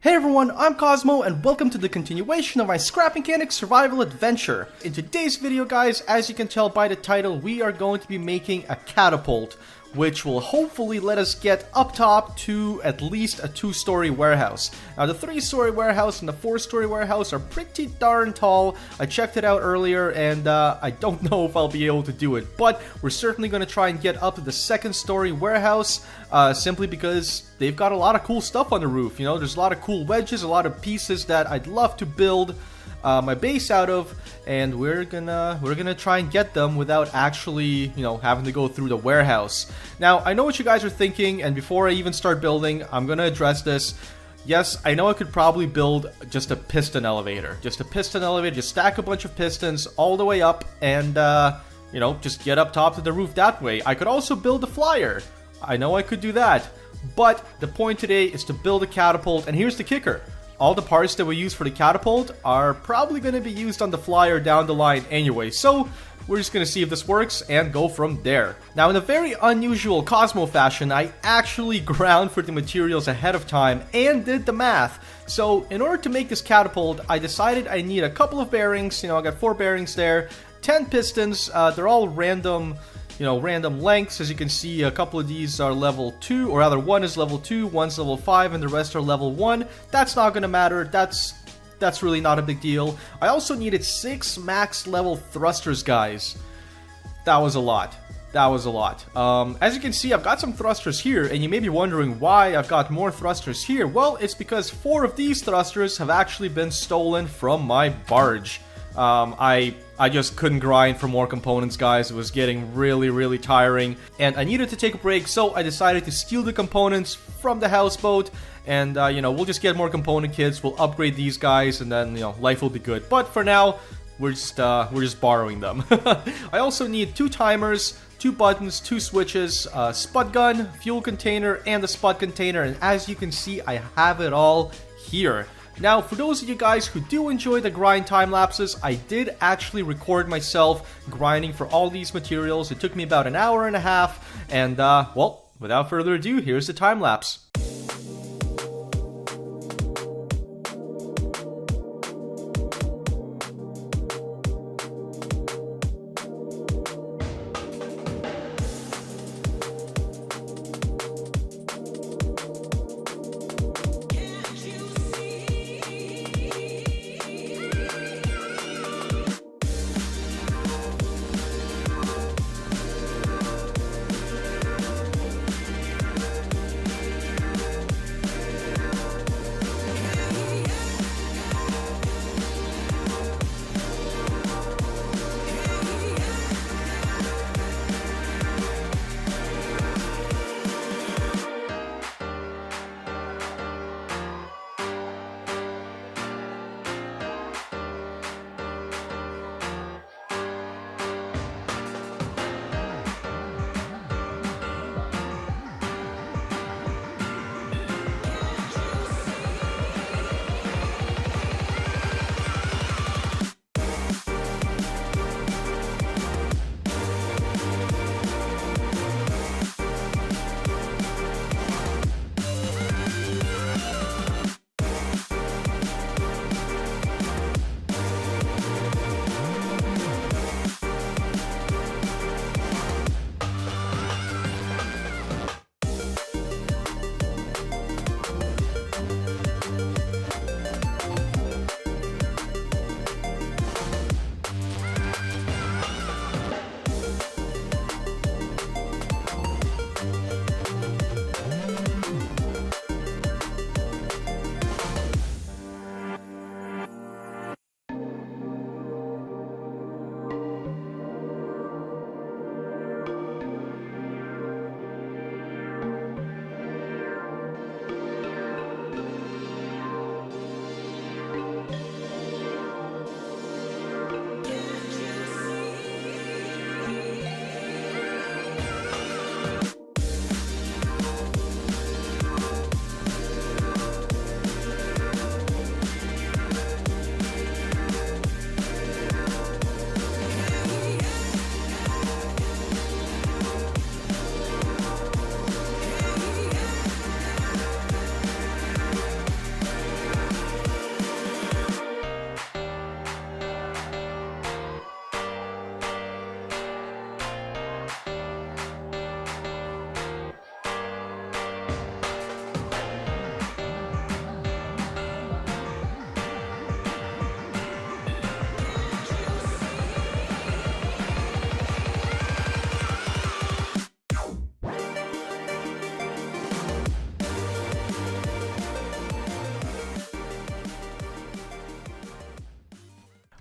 Hey everyone, I'm Kosmo and welcome to the continuation of my Scrap Mechanics survival adventure. In today's video guys, as you can tell by the title, we are going to be making a catapult, which will hopefully let us get up top to at least a 2-story warehouse. Now the 3-story warehouse and the 4-story warehouse are pretty darn tall. I checked it out earlier and I don't know if I'll be able to do it, but we're certainly going to try and get up to the 2nd-story warehouse simply because they've got a lot of cool stuff on the roof. You know, there's a lot of cool wedges, a lot of pieces that I'd love to build my base out of, and we're gonna try and get them without actually, you know, having to go through the warehouse. Now, I know what you guys are thinking, and before I even start building, I'm gonna address this. Yes, I know I could probably build just a piston elevator. Just stack a bunch of pistons all the way up and, you know, just get up top to the roof that way. I could also build a flyer. I know I could do that. But the point today is to build a catapult, and here's the kicker. All the parts that we use for the catapult are probably going to be used on the flyer down the line anyway, so we're just going to see if this works and go from there. Now, in a very unusual Cosmo fashion, I actually ground for the materials ahead of time and did the math. So, in order to make this catapult, I decided I need a couple of bearings. You know, I got 4 bearings there, 10 pistons, they're all random, you know, random lengths. As you can see, a couple of these are level 2, or rather one is level 2, one's level 5, and the rest are level 1. That's not gonna matter, that's really not a big deal. I also needed 6 max level thrusters, guys. That was a lot. As you can see, I've got some thrusters here, and you may be wondering why I've got more thrusters here. Well, it's because 4 of these thrusters have actually been stolen from my barge. I just couldn't grind for more components, guys. It was getting really tiring, and I needed to take a break, so I decided to steal the components from the houseboat, and, you know, we'll just get more component kits, we'll upgrade these guys, and then, you know, life will be good. But for now, we're just borrowing them. I also need 2 timers, 2 buttons, 2 switches, a spud gun, fuel container, and the spud container, and as you can see, I have it all here. Now, for those of you guys who do enjoy the grind time lapses, I did actually record myself grinding for all these materials. It took me about an hour and a half, and well, without further ado, here's the time lapse.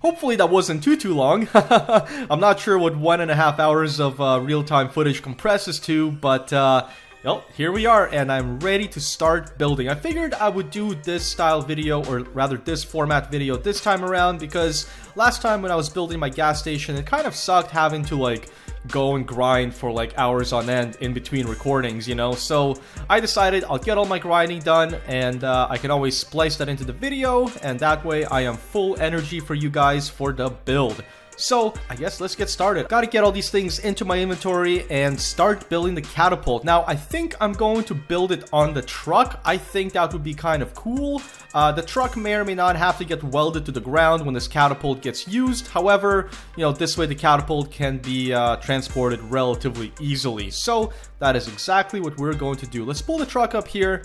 Hopefully that wasn't too long. I'm not sure what 1.5 hours of real-time footage compresses to, but well, here we are, and I'm ready to start building. I figured I would do this style video, or rather this format video this time around, because last time when I was building my gas station, it kind of sucked having to like go and grind for like hours on end in between recordings, you know? So I decided I'll get all my grinding done, and I can always splice that into the video, and that way I am full energy for you guys for the build. So, I guess let's get started. Gotta get all these things into my inventory and start building the catapult. Now, I think I'm going to build it on the truck. I think that would be kind of cool. The truck may or may not have to get welded to the ground when this catapult gets used. However, you know, this way the catapult can be transported relatively easily. So, that is exactly what we're going to do. Let's pull the truck up here.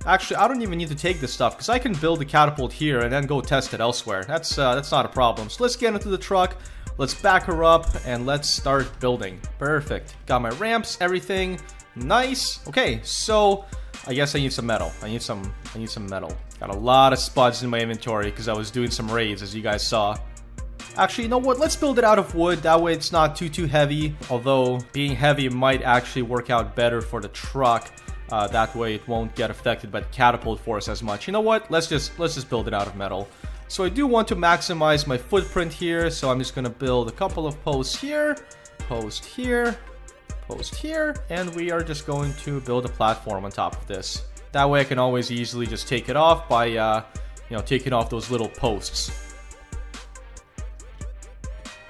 Actually, I don't even need to take this stuff because I can build the catapult here and then go test it elsewhere. That's not a problem. So let's get into the truck. Let's back her up and let's start building. Perfect. Got my ramps, everything. Nice. Okay, so I guess I need some metal. I need some metal. Got a lot of spuds in my inventory because I was doing some raids, as you guys saw. Actually, you know what? Let's build it out of wood. That way it's not too heavy. Although being heavy might actually work out better for the truck. That way it won't get affected by the catapult force as much. You know what? Let's just build it out of metal. So I do want to maximize my footprint here, so I'm just gonna build a couple of posts here, post here, post here, and we are just going to build a platform on top of this. That way I can always easily just take it off by you know, taking off those little posts.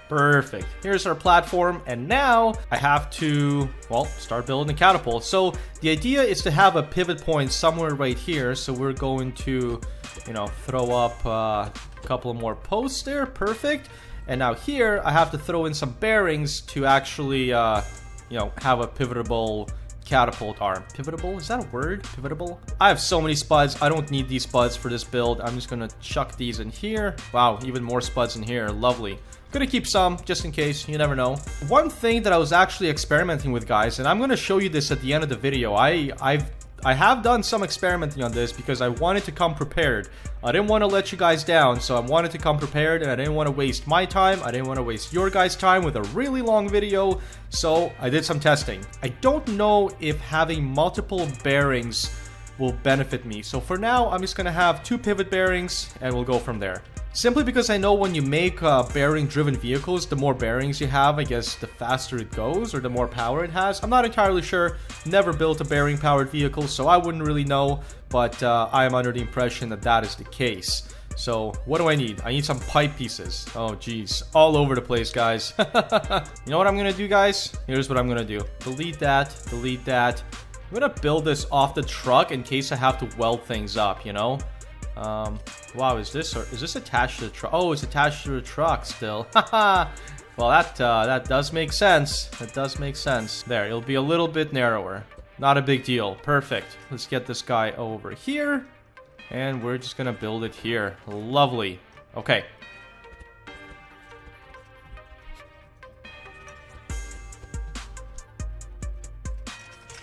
Perfect. Here's our platform, and now I have to, well, start building the catapult. So the idea is to have a pivot point somewhere right here. So we're going to, you know, throw up a couple of more posts there. Perfect. And now here I have to throw in some bearings to actually, you know, have a pivotable catapult arm. Pivotable? Is that a word? Pivotable? I have so many spuds. I don't need these spuds for this build. I'm just gonna chuck these in here. Wow, even more spuds in here. Lovely. Gonna keep some just in case, you never know. One thing that I was actually experimenting with, guys, and I'm gonna show you this at the end of the video. I have done some experimenting on this because I wanted to come prepared. I didn't want to let you guys down, so I wanted to come prepared, and I didn't want to waste my time. I didn't want to waste your guys' time with a really long video, so I did some testing. I don't know if having multiple bearings will benefit me. So for now, I'm just gonna have 2 pivot bearings, and we'll go from there. Simply because I know when you make bearing-driven vehicles, the more bearings you have, I guess the faster it goes, or the more power it has. I'm not entirely sure. Never built a bearing-powered vehicle, so I wouldn't really know, but I am under the impression that that is the case. So, what do I need? I need some pipe pieces. Oh, geez. All over the place, guys. You know what I'm gonna do, guys? Here's what I'm gonna do. Delete that. Delete that. I'm gonna build this off the truck in case I have to weld things up, you know? Wow, is this attached to the truck? Oh, it's attached to the truck still. Haha. Well, that does make sense. That does make sense. There, it'll be a little bit narrower. Not a big deal. Perfect. Let's get this guy over here. And we're just gonna build it here. Lovely. Okay.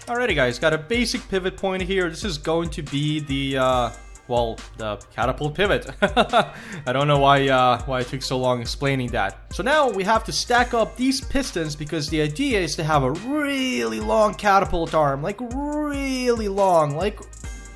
Alrighty, guys. Got a basic pivot point here. This is going to be the, well, the catapult pivot. I don't know why I took so long explaining that. So now we have to stack up these pistons because the idea is to have a really long catapult arm. Like, really long. Like,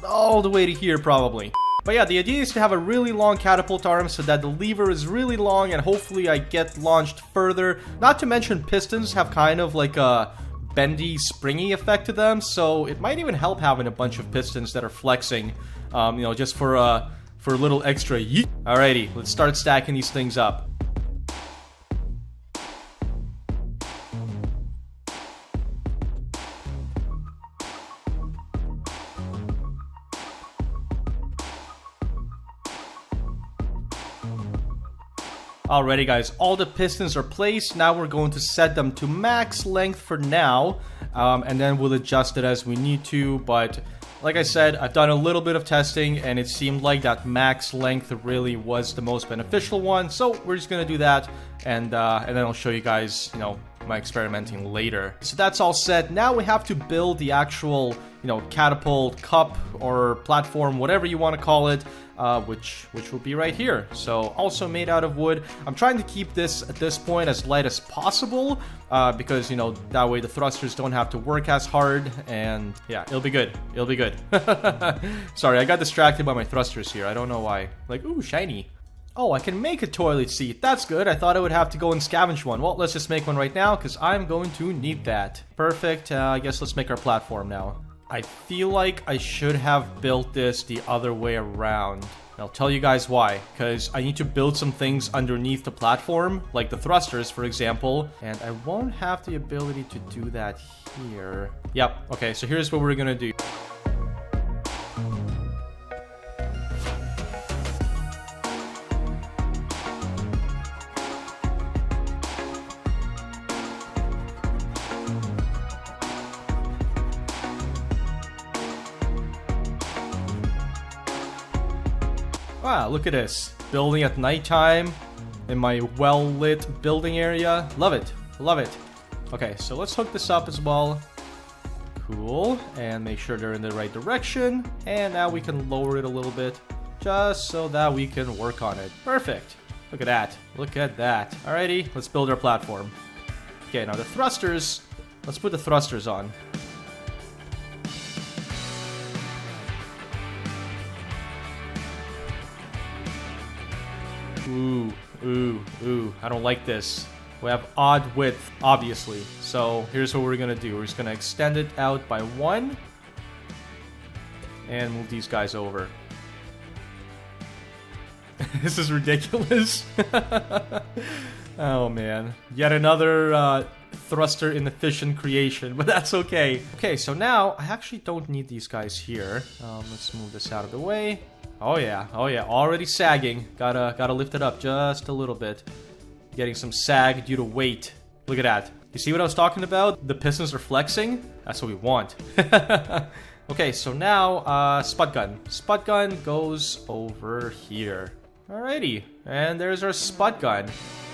all the way to here, probably. But yeah, the idea is to have a really long catapult arm so that the lever is really long and hopefully I get launched further. Not to mention pistons have kind of like a bendy, springy effect to them, so it might even help having a bunch of pistons that are flexing, you know, just for a little extra yeet. Alrighty, let's start stacking these things up. Alrighty, guys, all the pistons are placed. Now we're going to set them to max length for now, and then we'll adjust it as we need to. But like I said, I've done a little bit of testing, and it seemed like that max length really was the most beneficial one. So we're just gonna do that, and then I'll show you guys, you know, my experimenting later. So that's all set. Now we have to build the actual, you know, catapult cup or platform, whatever you want to call it, which will be right here. So also made out of wood. I'm trying to keep this at this point as light as possible because, you know, that way the thrusters don't have to work as hard, and yeah, it'll be good. It'll be good. Sorry, I got distracted by my thrusters here. I don't know why. Like, ooh, shiny. Oh, I can make a toilet seat. That's good. I thought I would have to go and scavenge one. Well, let's just make one right now because I'm going to need that. Perfect. I guess let's make our platform now. I feel like I should have built this the other way around. I'll tell you guys why. Because I need to build some things underneath the platform, like the thrusters, for example. And I won't have the ability to do that here. Yep. Okay, so here's what we're going to do. Wow, look at this. Building at nighttime in my well-lit building area. Love it. Love it. Okay, so let's hook this up as well. Cool. And make sure they're in the right direction. And now we can lower it a little bit just so that we can work on it. Perfect. Look at that. Look at that. Alrighty, let's build our platform. Okay, now the thrusters. Let's put the thrusters on. Ooh, ooh, ooh. I don't like this. We have odd width, obviously. So here's what we're gonna do. We're just gonna extend it out by 1 and move these guys over. This is ridiculous. Oh man. Yet another thruster inefficient creation, but that's okay. Okay, so now I actually don't need these guys here. Let's move this out of the way. Oh yeah, already sagging. Gotta lift it up just a little bit. Getting some sag due to weight. Look at that. You see what I was talking about? The pistons are flexing. That's what we want. Okay, so now, spud gun. Spud gun goes over here. Alrighty, and there's our spud gun.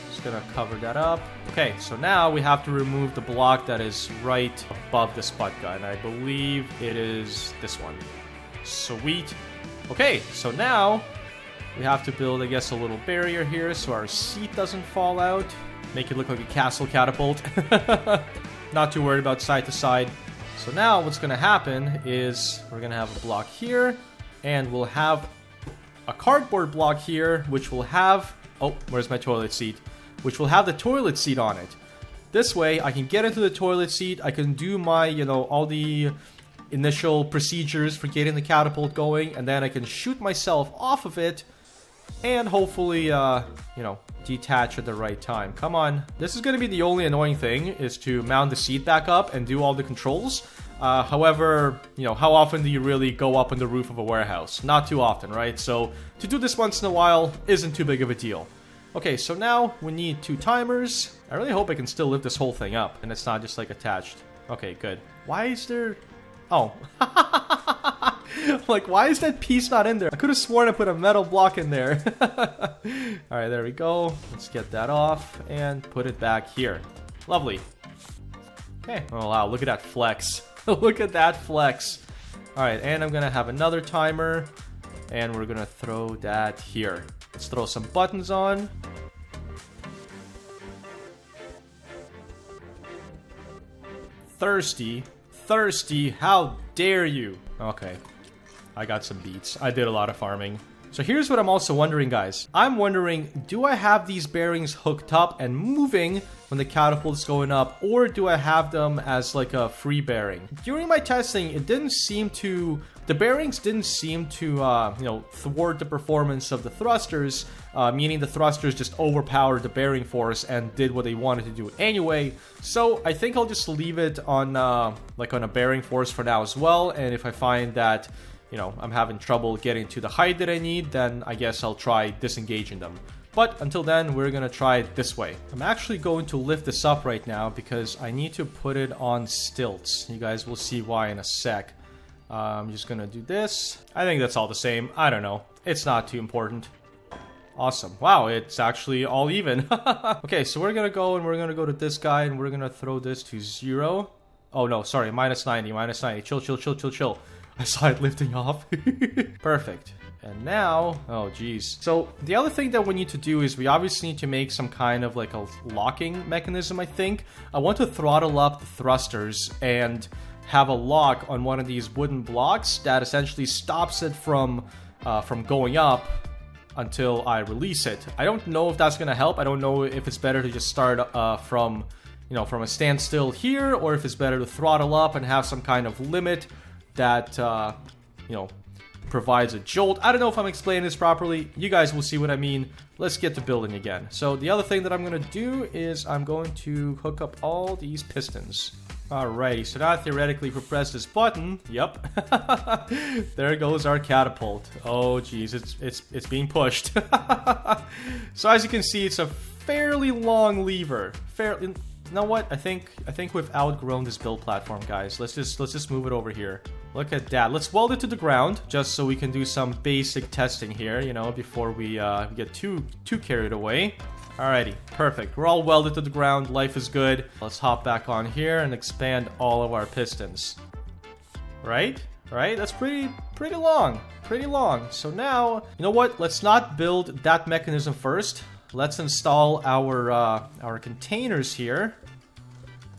Just gonna cover that up. Okay, so now we have to remove the block that is right above the spud gun. I believe it is this one. Sweet. Okay, so now we have to build, I guess, a little barrier here so our seat doesn't fall out. Make it look like a castle catapult. Not too worried about side to side. So now what's going to happen is we're going to have a block here, and we'll have a cardboard block here, which will have... Oh, where's my toilet seat? Which will have the toilet seat on it. This way, I can get into the toilet seat, I can do my, you know, all the initial procedures for getting the catapult going, and then I can shoot myself off of it and hopefully, you know, detach at the right time. Come on. This is going to be the only annoying thing, is to mount the seat back up and do all the controls. However, you know, how often do you really go up on the roof of a warehouse? Not too often, right? So to do this once in a while isn't too big of a deal. Okay, so now we need 2 timers. I really hope I can still lift this whole thing up and it's not just like attached. Okay, good. Why is there... Oh. Like, why is that piece not in there? I could have sworn I put a metal block in there. Alright, there we go. Let's get that off and put it back here. Lovely. Okay. Oh, wow. Look at that flex. Look at that flex. Alright, and I'm going to have another timer. And we're going to throw that here. Let's throw some buttons on. Thirsty. Thirsty, how dare you? Okay, I got some beats. I did a lot of farming. So here's what I'm also wondering, guys. I'm wondering, do I have these bearings hooked up and moving when the catapult is going up, or do I have them as like a free bearing? During my testing, it didn't seem to... The bearings didn't seem to, you know, thwart the performance of the thrusters, meaning the thrusters just overpowered the bearing force and did what they wanted to do anyway. So I think I'll just leave it on, like on a bearing force for now as well. And if I find that, you know, I'm having trouble getting to the height that I need, then I guess I'll try disengaging them. But until then, we're gonna try it this way. I'm actually going to lift this up right now because I need to put it on stilts. You guys will see why in a sec. I'm just gonna do this. I think that's all the same. I don't know. It's not too important. Awesome. Wow, it's actually all even. Okay, so we're gonna go and we're gonna go to this guy and we're gonna throw this to 0. Oh no, sorry, minus 90, minus 90. Chill, chill, chill, chill, chill. I saw it lifting off. Perfect. And now, oh geez. So the other thing that we need to do is we obviously need to make some kind of like a locking mechanism, I think. I want to throttle up the thrusters and have a lock on one of these wooden blocks that essentially stops it from going up until I release it. I don't know if that's gonna help. I don't know if it's better to just start from a standstill here, or if it's better to throttle up and have some kind of limit that provides a jolt. I don't know if I'm explaining this properly. You guys will see what I mean. Let's get to building again. So the other thing that I'm gonna do is I'm going to hook up all these pistons. Alrighty, so now theoretically if we press this button, yep, there goes our catapult. Oh geez, it's being pushed. So as you can see, it's a fairly long lever. You know what? I think we've outgrown this build platform, guys. Let's just move it over here. Look at that. Let's weld it to the ground just so we can do some basic testing here, before we get too carried away. Alrighty, perfect. We're all welded to the ground. Life is good. Let's hop back on here and expand all of our pistons. Right? That's pretty long. Pretty long. So now, you know what? Let's not build that mechanism first. Let's install our containers here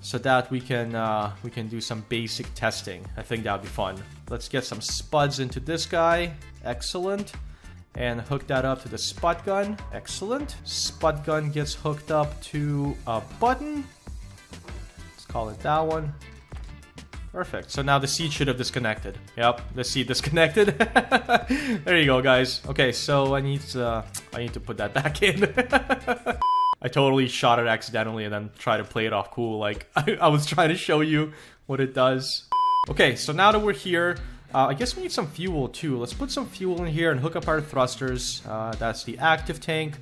so that we can do some basic testing. I think that would be fun. Let's get some spuds into this guy. Excellent. And hook that up to the spud gun. Excellent. Spud gun gets hooked up to a button. Let's call it that one. Perfect. So now the seed should have disconnected. Yep, the seed disconnected. There you go, guys. Okay, so I need to put that back in. I totally shot it accidentally and then tried to play it off cool. Like I was trying to show you what it does. Okay, so now that we're here, I guess we need some fuel too. Let's put some fuel in here and hook up our thrusters. That's the active tank.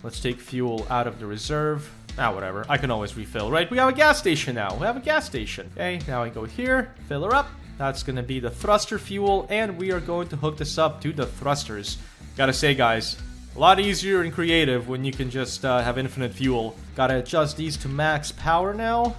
Let's take fuel out of the reserve. Whatever. I can always refill, right? We have a gas station now. We have a gas station. Okay, now I go here, fill her up. That's going to be the thruster fuel, and we are going to hook this up to the thrusters. Gotta say, guys, a lot easier and creative when you can just have infinite fuel. Gotta adjust these to max power now.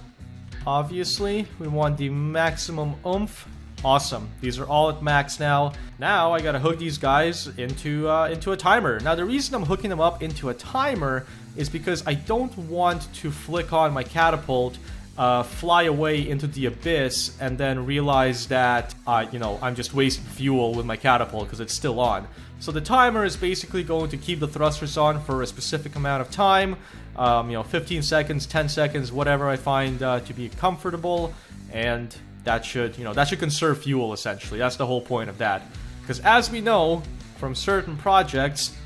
Obviously, we want the maximum oomph. Awesome. These are all at max now. Now I gotta hook these guys into a timer. Now the reason I'm hooking them up into a timer is because I don't want to flick on my catapult, fly away into the abyss, and then realize that I'm just wasting fuel with my catapult because it's still on. So the timer is basically going to keep the thrusters on for a specific amount of time. 15 seconds, 10 seconds, whatever I find to be comfortable, and that should conserve fuel, essentially. That's the whole point of that. Because as we know from certain projects,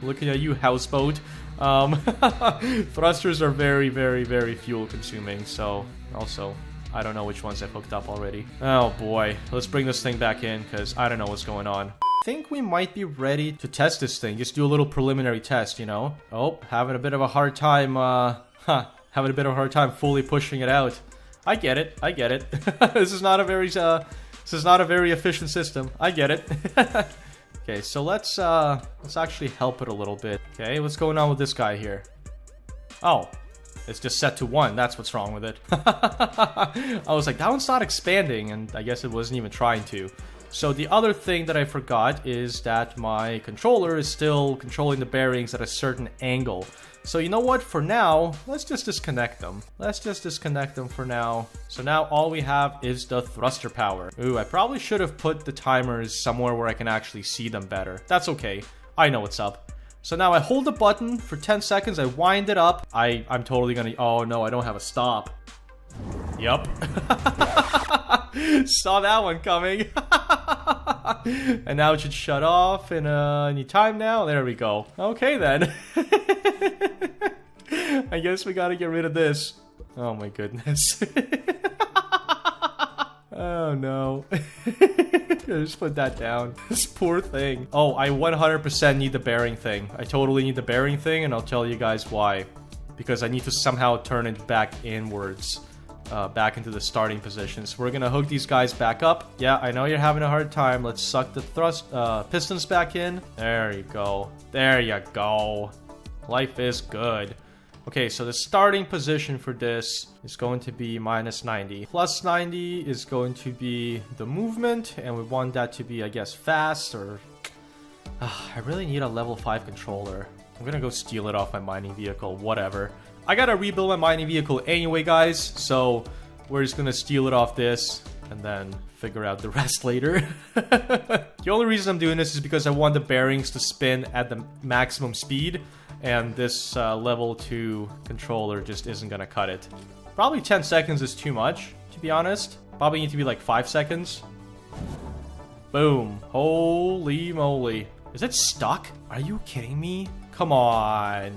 looking at you, houseboat, thrusters are very, very, very fuel consuming. So, also, I don't know which ones I've hooked up already. Oh boy, let's bring this thing back in because I don't know what's going on. I think we might be ready to test this thing. Just do a little preliminary test, Oh, having a bit of a hard time, having a bit of a hard time fully pushing it out. I get it. This is not a very efficient system. I get it. Okay, so let's actually help it a little bit. Okay, what's going on with this guy here? Oh, it's just set to 1. That's what's wrong with it. I was like, that one's not expanding, and I guess it wasn't even trying to. So the other thing that I forgot is that my controller is still controlling the bearings at a certain angle. So you know what, for now, let's just disconnect them. Let's just disconnect them for now. So now all we have is the thruster power. Ooh, I probably should have put the timers somewhere where I can actually see them better. That's okay. I know what's up. So now I hold the button for 10 seconds, I wind it up. I'm totally gonna, oh no, I don't have a stop. Yup. Saw that one coming. And now it should shut off in any time now. There we go. Okay then. I guess we gotta get rid of this. Oh my goodness. Oh no. Just put that down. This poor thing. Oh, I 100% need the bearing thing. I totally need the bearing thing, and I'll tell you guys why. Because I need to somehow turn it back inwards. back into the starting position. So we're gonna hook these guys back up. Yeah, I know you're having a hard time. Let's suck the pistons back in. There you go. There you go. Life is good. Okay, so the starting position for this is going to be minus 90. Plus 90 is going to be the movement, and we want that to be, I guess, fast, or... I really need a level 5 controller. I'm gonna go steal it off my mining vehicle, whatever. I gotta rebuild my mining vehicle anyway, guys, so we're just gonna steal it off this, and then figure out the rest later. The only reason I'm doing this is because I want the bearings to spin at the maximum speed, and this level 2 controller just isn't gonna cut it. Probably 10 seconds is too much, to be honest. Probably need to be like 5 seconds. Boom. Holy moly. Is it stuck? Are you kidding me? Come on.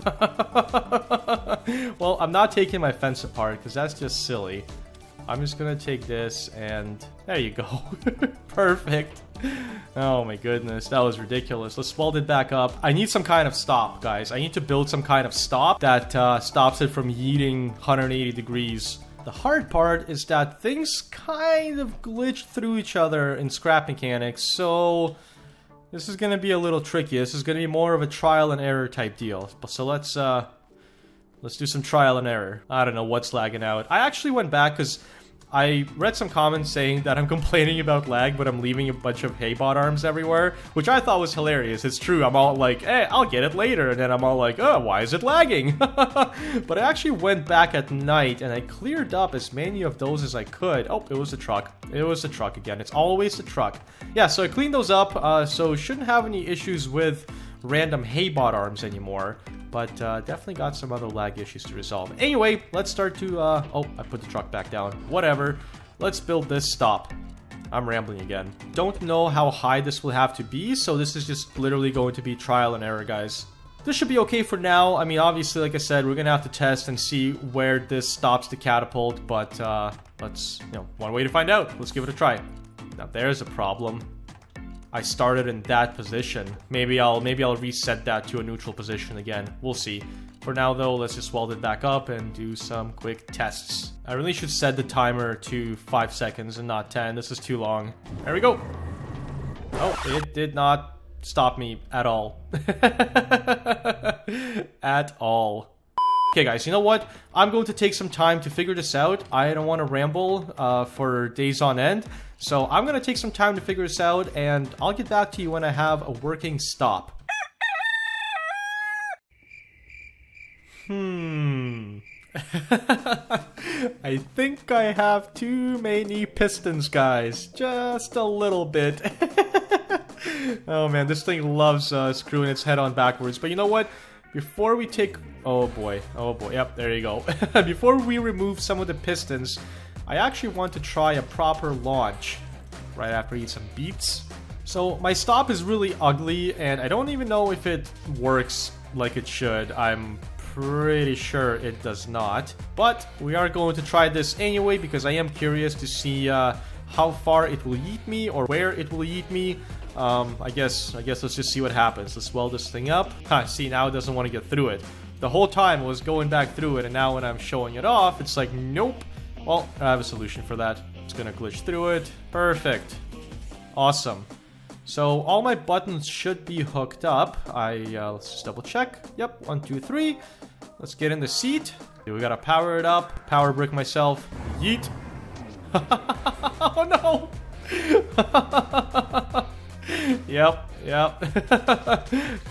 Well, I'm not taking my fence apart because that's just silly. I'm just gonna take this and there you go. Perfect. Oh my goodness, that was ridiculous. Let's weld it back up. I need some kind of stop, guys. I need to build some kind of stop that stops it from yeeting 180 degrees. The hard part is that things kind of glitch through each other in scrap mechanics, so this is going to be a little tricky. This is going to be more of a trial and error type deal. So let's do some trial and error. I don't know what's lagging out. I actually went back because I read some comments saying that I'm complaining about lag, but I'm leaving a bunch of haybot arms everywhere, which I thought was hilarious. It's true. I'm all like, hey, I'll get it later. And then I'm all like, oh, why is it lagging? But I actually went back at night and I cleared up as many of those as I could. Oh, it was the truck. It was the truck again. It's always the truck. Yeah, so I cleaned those up, so shouldn't have any issues with random haybot arms anymore. But definitely got some other lag issues to resolve. Anyway, let's start to... oh, I put the truck back down. Whatever. Let's build this stop. I'm rambling again. Don't know how high this will have to be, so this is just literally going to be trial and error, guys. This should be okay for now. I mean, obviously, like I said, we're going to have to test and see where this stops the catapult. But let's, one way to find out. Let's give it a try. Now, there's a problem. I started in that position. Maybe I'll reset that to a neutral position again. We'll see. For now though, let's just weld it back up and do some quick tests. I really should set the timer to 5 seconds and not 10. This is too long. There we go. Oh, it did not stop me at all. At all. Okay guys, you know what? I'm going to take some time to figure this out. I don't want to ramble for days on end. So I'm going to take some time to figure this out, and I'll get back to you when I have a working stop. I think I have too many pistons, guys. Just a little bit. Oh man, this thing loves screwing its head on backwards. But you know what? Before we take... Oh boy, yep, there you go. Before we remove some of the pistons, I actually want to try a proper launch right after I eat some beets. So my stop is really ugly, and I don't even know if it works like it should. I'm pretty sure it does not. But we are going to try this anyway because I am curious to see how far it will yeet me or where it will yeet me. I guess let's just see what happens. Let's weld this thing up. See, now it doesn't want to get through it. The whole time it was going back through it, and now when I'm showing it off, it's like, nope. Well, I have a solution for that. It's gonna glitch through it. Perfect. Awesome. So all my buttons should be hooked up. Let's just double check. Yep, 1, 2, 3. Let's get in the seat. We gotta power it up. Power brick myself. Yeet. Oh no! Yep.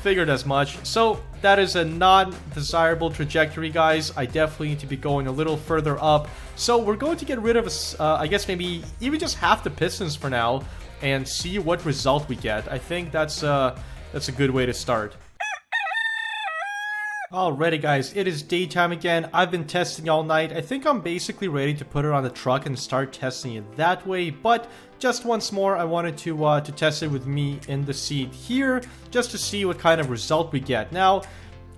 Figured as much. So that is a non-desirable trajectory, guys. I definitely need to be going a little further up. So we're going to get rid of, I guess maybe even just half the pistons for now and see what result we get. I think that's a good way to start. Alrighty guys, it is daytime again. I've been testing all night. I think I'm basically ready to put it on the truck and start testing it that way, but just once more I wanted to test it with me in the seat here, just to see what kind of result we get. Now,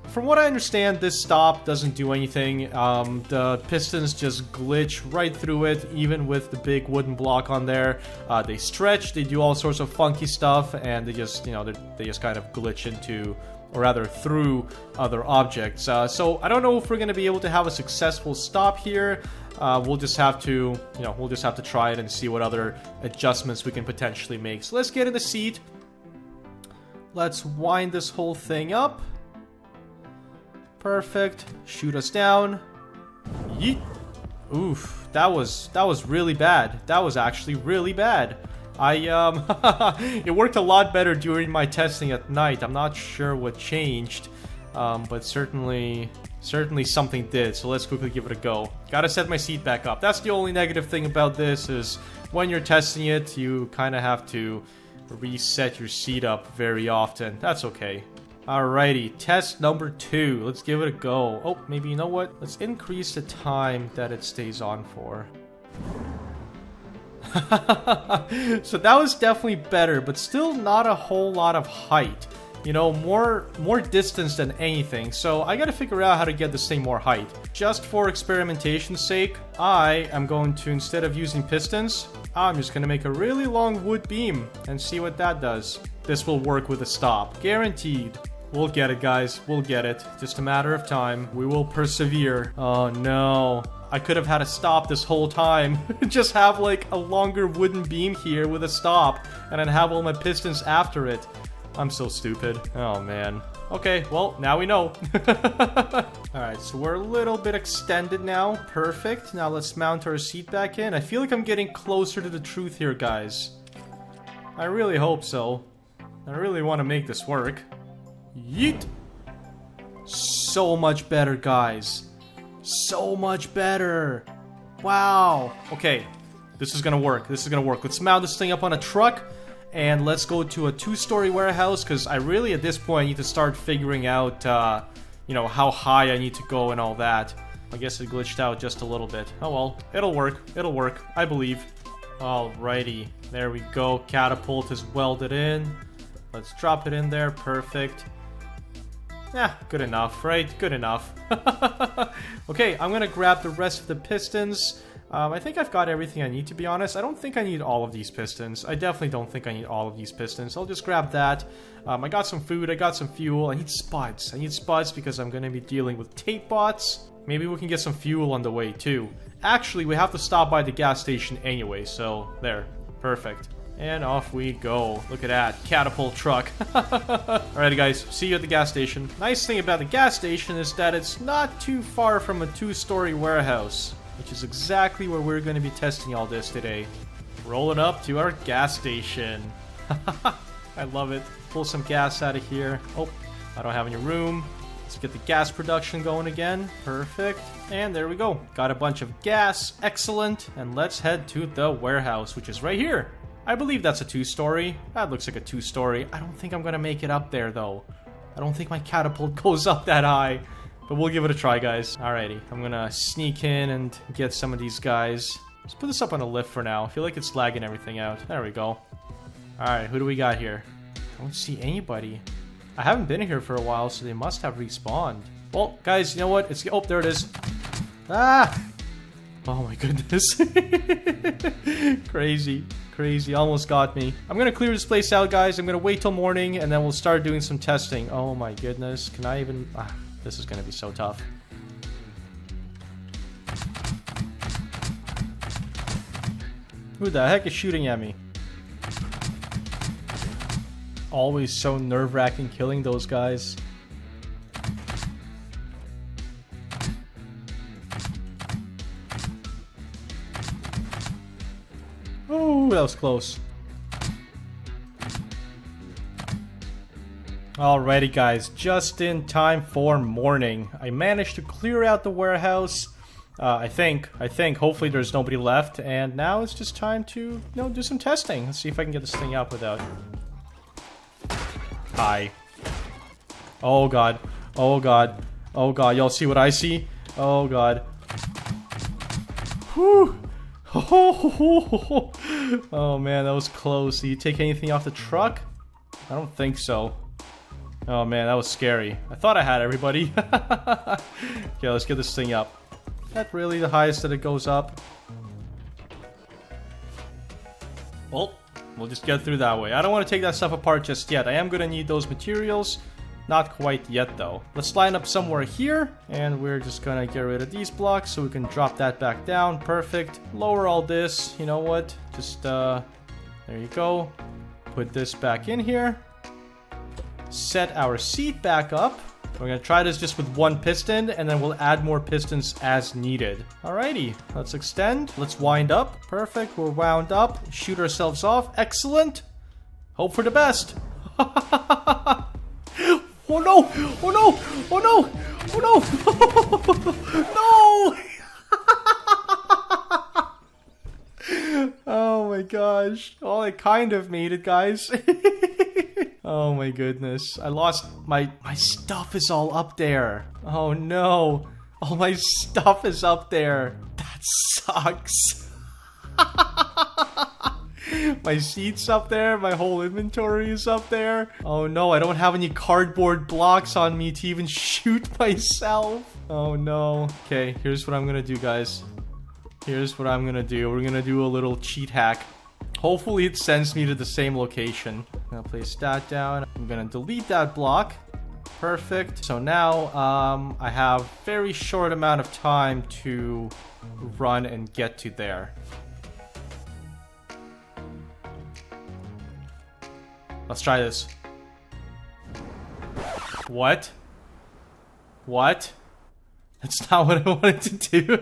from what I understand, this stop doesn't do anything. The pistons just glitch right through it, even with the big wooden block on there. They stretch, they do all sorts of funky stuff, and they just, you know, they just kind of glitch into, or rather through, other objects. So I don't know if we're going to be able to have a successful stop here. We'll just have to, you know, we'll just have to try it and see what other adjustments we can potentially make. So let's get in the seat. Let's wind this whole thing up. Perfect. Shoot us down. Yeet. Oof. That was really bad. That was actually really bad. It worked a lot better during my testing at night. I'm not sure what changed, but certainly something did. So let's quickly give it a go. Gotta set my seat back up. That's the only negative thing about this, is when you're testing it, you kind of have to reset your seat up very often. That's okay. Alrighty, test number 2. Let's give it a go. Oh, maybe, you know what? Let's increase the time that it stays on for. So that was definitely better, but still not a whole lot of height. You know, more distance than anything. So I gotta figure out how to get this thing more height. Just for experimentation's sake, I am going to, instead of using pistons, I'm just gonna make a really long wood beam and see what that does. This will work with a stop. Guaranteed. We'll get it, guys. We'll get it. Just a matter of time. We will persevere. Oh, no. I could have had a stop this whole time. Just have, like, a longer wooden beam here with a stop, and then have all my pistons after it. I'm so stupid. Oh, man. Okay, well, now we know. Alright, so we're a little bit extended now. Perfect. Now let's mount our seat back in. I feel like I'm getting closer to the truth here, guys. I really hope so. I really want to make this work. Yeet! So much better, guys. So much better. Wow. Okay, this is gonna work. This is gonna work. Let's mount this thing up on a truck, and let's go to a 2-story warehouse, because I really, at this point, need to start figuring out, you know, how high I need to go and all that. I guess it glitched out just a little bit. Oh well, it'll work. It'll work, I believe. Alrighty, there we go. Catapult is welded in. Let's drop it in there. Perfect. Yeah, good enough, right? Good enough. Okay, I'm gonna grab the rest of the pistons. I think I've got everything I need, to be honest. I don't think I need all of these pistons. I definitely don't think I need all of these pistons. I'll just grab that. I got some food, I got some fuel. I need spuds. I need spuds because I'm gonna be dealing with tape bots. Maybe we can get some fuel on the way, too. Actually, we have to stop by the gas station anyway, so there. Perfect. And off we go. Look at that. Catapult truck. Alrighty, guys. See you at the gas station. Nice thing about the gas station is that it's not too far from a 2-story warehouse, which is exactly where we're going to be testing all this today. Rolling up to our gas station. I love it. Pull some gas out of here. Oh, I don't have any room. Let's get the gas production going again. Perfect. And there we go. Got a bunch of gas. Excellent. And let's head to the warehouse, which is right here. I believe that's a 2-story. That looks like a 2-story. I don't think I'm gonna make it up there, though. I don't think my catapult goes up that high. But we'll give it a try, guys. Alrighty. I'm gonna sneak in and get some of these guys. Let's put this up on a lift for now. I feel like it's lagging everything out. There we go. Alright, who do we got here? I don't see anybody. I haven't been here for a while, so they must have respawned. Well, guys, you know what? It's... Oh, there it is. Ah! Oh my goodness. Crazy. Crazy. Almost got me. I'm gonna clear this place out, guys. I'm gonna wait till morning, and then we'll start doing some testing. Oh my goodness. Can I even... this is gonna be so tough. Who the heck is shooting at me? Always so nerve-wracking killing those guys. Oh, that was close. Alrighty, guys, just in time for morning. I managed to clear out the warehouse. I think. Hopefully there's nobody left, and now it's just time to, you know, do some testing. Let's see if I can get this thing up without... Hi. Oh god. Oh god. Oh god. Y'all see what I see? Oh god. Whew. Oh man, that was close. Did you take anything off the truck? I don't think so. Oh man, that was scary. I thought I had everybody. Okay, let's get this thing up. Is that really the highest that it goes up? Well, we'll just get through that way. I don't want to take that stuff apart just yet. I am going to need those materials. Not quite yet though. Let's line up somewhere here, and we're just gonna get rid of these blocks so we can drop that back down. Perfect. Lower all this. You know what? Just there you go. Put this back in here. Set our seat back up. We're gonna try this just with one piston, and then we'll add more pistons as needed. Alrighty, let's extend. Let's wind up. Perfect. We're wound up. Shoot ourselves off. Excellent. Hope for the best. Oh no! Oh no! Oh no! Oh no! No! Oh my gosh. Oh, I kind of made it, guys. Oh my goodness. I lost my stuff is all up there. Oh no. All my stuff is up there. That sucks. My seat's up there, my whole inventory is up there. Oh no, I don't have any cardboard blocks on me to even shoot myself. Oh no. Okay, here's what I'm gonna do, guys. Here's what I'm gonna do. We're gonna do a little cheat hack. Hopefully it sends me to the same location. I'm gonna place that down. I'm gonna delete that block. Perfect. So now, I have very short amount of time to run and get to there. Let's try this. What? What? That's not what I wanted to do.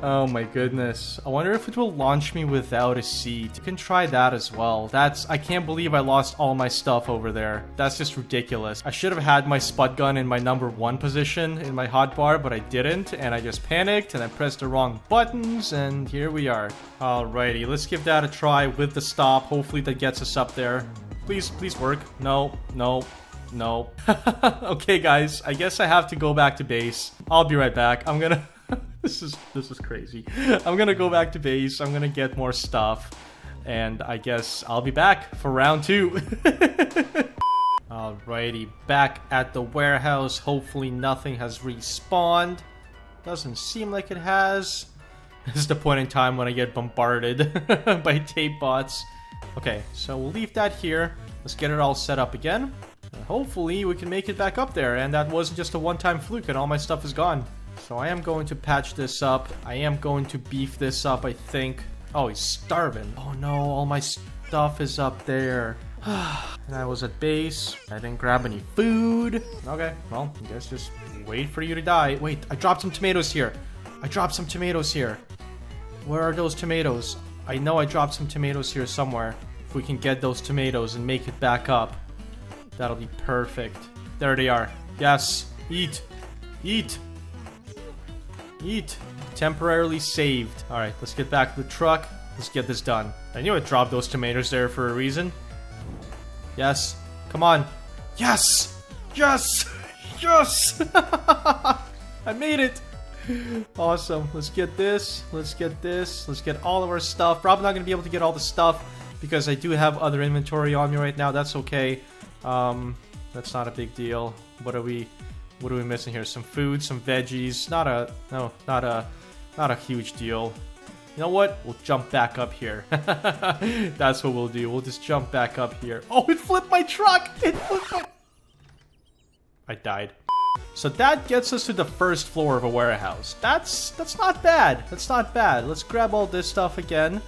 Oh my goodness. I wonder if it will launch me without a seat. You can try that as well. I can't believe I lost all my stuff over there. That's just ridiculous. I should have had my spud gun in my #1 position in my hotbar, but I didn't, and I just panicked and I pressed the wrong buttons, and here we are. Alrighty, let's give that a try with the stop. Hopefully that gets us up there. Please work. No. No. Okay, guys. I guess I have to go back to base. I'll be right back. I'm gonna... This is crazy. I'm gonna go back to base. I'm gonna get more stuff. And I guess I'll be back for round 2. Alrighty. Back at the warehouse. Hopefully nothing has respawned. Doesn't seem like it has. This is the point in time when I get bombarded by tape bots. Okay, so we'll leave that here. Let's get it all set up again. And hopefully we can make it back up there, and that wasn't just a one-time fluke and all my stuff is gone. So I am going to patch this up. I am going to beef this up, I think. Oh, he's starving. Oh no, all my stuff is up there. And I was at base. I didn't grab any food. Okay, well, I guess just wait for you to die. Wait, I dropped some tomatoes here. Where are those tomatoes? I know I dropped some tomatoes here somewhere. If we can get those tomatoes and make it back up, that'll be perfect. There they are. Yes. Eat. Temporarily saved. Alright, let's get back to the truck. Let's get this done. I knew I dropped those tomatoes there for a reason. Yes. Come on. Yes! I made it! Awesome. Let's get this. Let's get all of our stuff. Probably not going to be able to get all the stuff because I do have other inventory on me right now. That's okay. That's not a big deal. What are we missing here? Some food, some veggies. Not a huge deal. You know what? We'll jump back up here. That's what we'll do. We'll just jump back up here. Oh, it flipped my truck! I died. So that gets us to the first floor of a warehouse. That's not bad. Let's grab all this stuff again.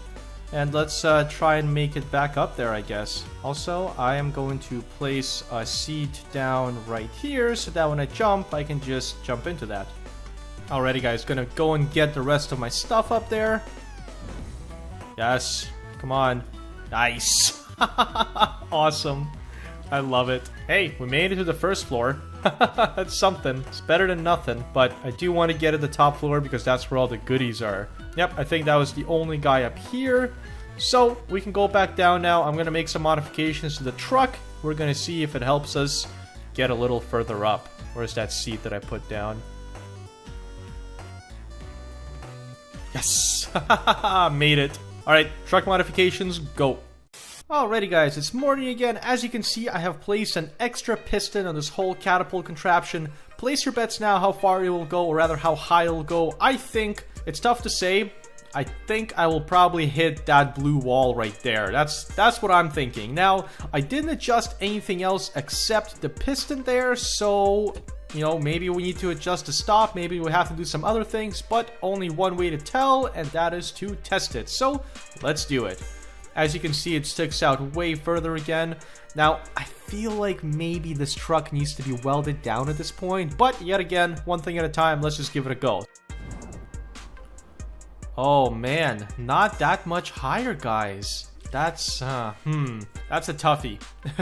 And let's try and make it back up there, I guess. Also, I am going to place a seat down right here so that when I jump, I can just jump into that. Alrighty, guys. Gonna go and get the rest of my stuff up there. Yes. Come on. Nice. Awesome. I love it. Hey, we made it to the first floor. That's something. It's better than nothing. But I do want to get to the top floor because that's where all the goodies are. Yep, I think that was the only guy up here. So, we can go back down now. I'm going to make some modifications to the truck. We're going to see if it helps us get a little further up. Where's that seat that I put down? Yes! Made it. Alright, truck modifications, go. Alrighty guys, it's morning again. As you can see, I have placed an extra piston on this whole catapult contraption. Place your bets now how far it will go, or rather how high it will go. I think, it's tough to say, I think I will probably hit that blue wall right there. That's what I'm thinking. Now, I didn't adjust anything else except the piston there, so, you know, maybe we need to adjust the stop, maybe we have to do some other things, but only one way to tell, and that is to test it. So, let's do it. As you can see, it sticks out way further again. Now, I feel like maybe this truck needs to be welded down at this point, but yet again, one thing at a time, let's just give it a go. Oh man, not that much higher, guys. That's a toughie.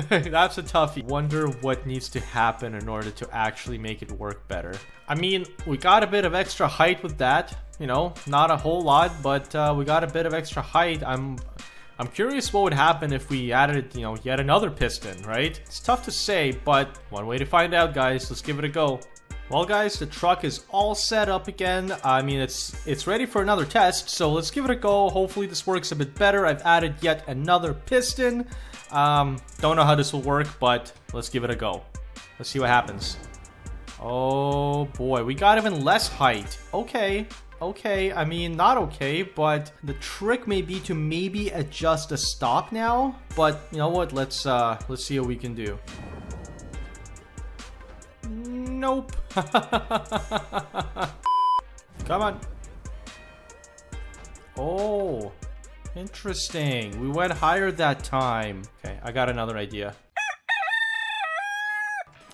That's a toughie. Wonder what needs to happen in order to actually make it work better. I mean, we got a bit of extra height with that. You know, not a whole lot, but we got a bit of extra height. I'm curious what would happen if we added, you know, yet another piston, right? It's tough to say, but one way to find out, guys. Let's give it a go. Well, guys, the truck is all set up again. I mean, it's ready for another test, so let's give it a go. Hopefully this works a bit better. I've added yet another piston. Don't know how this will work, but let's give it a go. Let's see what happens. Oh boy, we got even less height. Okay, I mean, not okay, but the trick may be to maybe adjust the stop now. But you know what? Let's see what we can do. Nope. Come on. Oh, interesting. We went higher that time. Okay, I got another idea.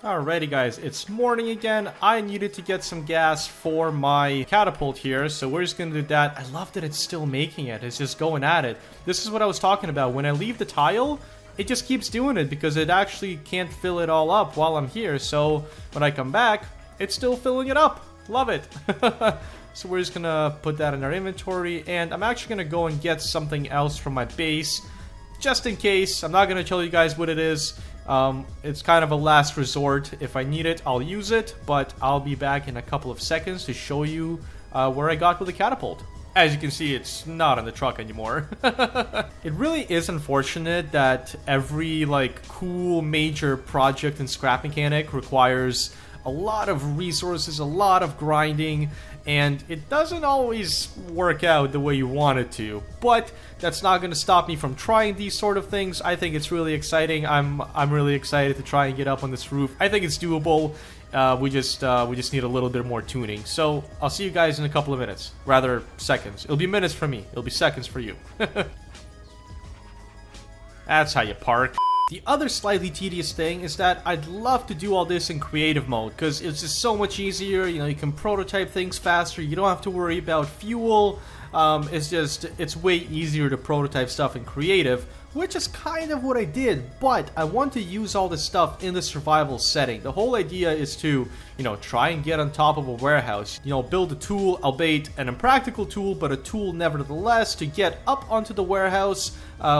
Alrighty guys, it's morning again. I needed to get some gas for my catapult here, so we're just gonna do that. I love that it's still making it. It's just going at it. This is what I was talking about. When I leave the tile, it just keeps doing it because it actually can't fill it all up while I'm here. So when I come back, it's still filling it up. Love it. So we're just gonna put that in our inventory, and I'm actually gonna go and get something else from my base just in case. I'm not gonna tell you guys what it is. It's kind of a last resort. If I need it, I'll use it, but I'll be back in a couple of seconds to show you where I got with the catapult. As you can see, it's not in the truck anymore. It really is unfortunate that every like cool major project in Scrap Mechanic requires a lot of resources, a lot of grinding, and it doesn't always work out the way you want it to. But that's not going to stop me from trying these sort of things. I think it's really exciting. I'm really excited to try and get up on this roof. I think it's doable. We just need a little bit more tuning. So I'll see you guys in a couple of minutes. Rather, seconds. It'll be minutes for me. It'll be seconds for you. That's how you park. The other slightly tedious thing is that I'd love to do all this in creative mode, because it's just so much easier. You know, you can prototype things faster. You don't have to worry about fuel. It's way easier to prototype stuff in creative, which is kind of what I did, but I want to use all this stuff in the survival setting. The whole idea is to, you know, try and get on top of a warehouse, you know, build a tool, albeit an impractical tool, but a tool nevertheless, to get up onto the warehouse,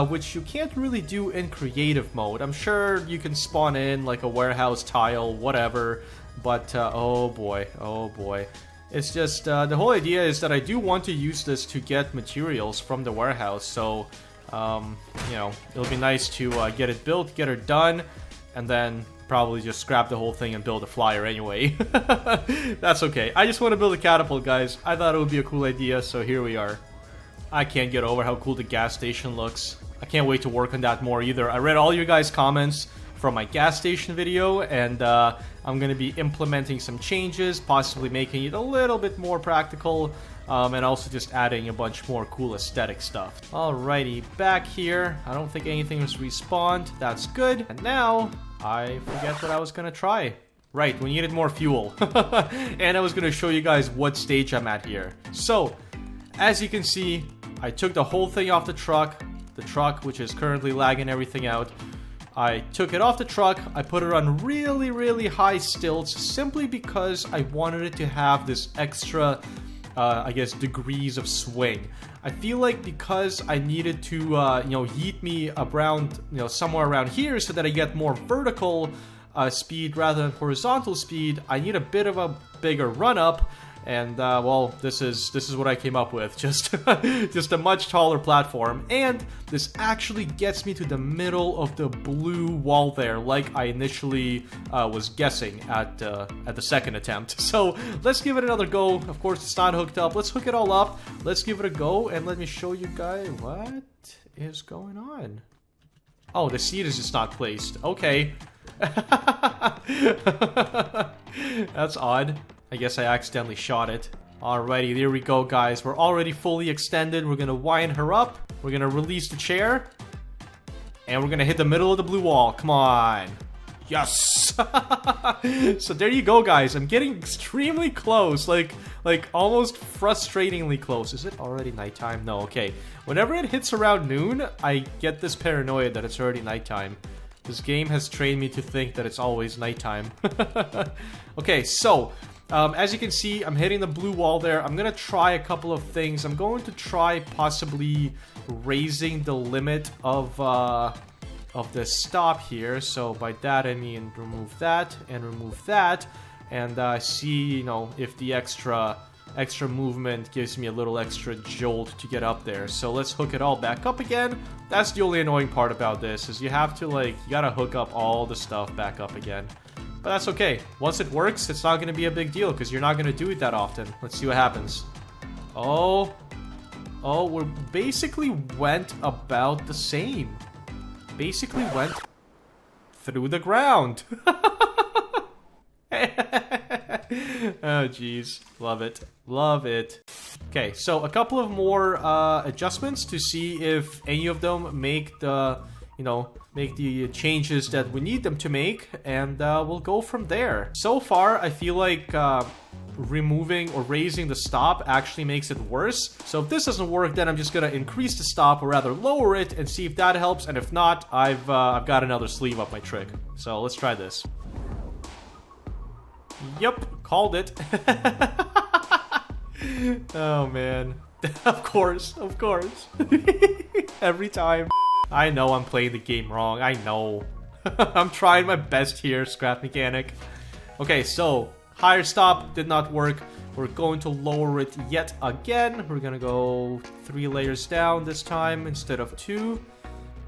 which you can't really do in creative mode. I'm sure you can spawn in like a warehouse tile, whatever, but oh boy. It's just, the whole idea is that I do want to use this to get materials from the warehouse, so, you know, it'll be nice to get it built, get it done, and then probably just scrap the whole thing and build a flyer anyway. That's okay. I just want to build a catapult, guys. I thought it would be a cool idea, so here we are. I can't get over how cool the gas station looks. I can't wait to work on that more either. I read all your guys' comments from my gas station video, and I'm going to be implementing some changes, possibly making it a little bit more practical, and also just adding a bunch more cool aesthetic stuff. Alrighty, back here. I don't think anything was respawned. That's good. And now, I forget what I was going to try. Right, we needed more fuel. And I was going to show you guys what stage I'm at here. So, as you can see, I took the whole thing off the truck, which is currently lagging everything out. I took it off the truck, I put it on really, really high stilts, simply because I wanted it to have this extra, I guess, degrees of swing. I feel like because I needed to, you know, yeet me around, you know, somewhere around here so that I get more vertical speed rather than horizontal speed, I need a bit of a bigger run-up. And well, this is what I came up with. Just just a much taller platform, and this actually gets me to the middle of the blue wall there, like I initially was guessing at the second attempt. So let's give it another go. Of course, it's not hooked up. Let's hook it all up. Let's give it a go, and let me show you guys what is going on. Oh, the seed is just not placed. Okay. That's odd. I guess I accidentally shot it. Alrighty, there we go, guys. We're already fully extended. We're gonna wind her up. We're gonna release the chair. And we're gonna hit the middle of the blue wall. Come on. Yes! So there you go, guys. I'm getting extremely close. Like almost frustratingly close. Is it already nighttime? No, okay. Whenever it hits around noon, I get this paranoia that it's already nighttime. This game has trained me to think that it's always nighttime. Okay, so... as you can see, I'm hitting the blue wall there. I'm gonna try a couple of things. I'm going to try possibly raising the limit of the stop here. So by that I mean remove that and remove that, and see, you know, if the extra movement gives me a little extra jolt to get up there. So let's hook it all back up again. That's the only annoying part about this, is you have to, like, you gotta hook up all the stuff back up again. But that's okay. Once it works, it's not going to be a big deal because you're not going to do it that often. Let's see what happens. Oh, we basically went about the same. Basically went through the ground. Oh, jeez. Love it. Love it. Okay, so a couple of more adjustments to see if any of them make the... you know, make the changes that we need them to make, and we'll go from there. So far, I feel like removing or raising the stop actually makes it worse. So if this doesn't work, then I'm just gonna increase the stop, or rather lower it, and see if that helps. And if not, I've got another sleeve up my trick. So let's try this. Yep, called it. Oh man, of course. Every time. I know I'm playing the game wrong. I know. I'm trying my best here, Scrap Mechanic. Okay, so higher stop did not work. We're going to lower it yet again. We're gonna go 3 layers down this time instead of 2.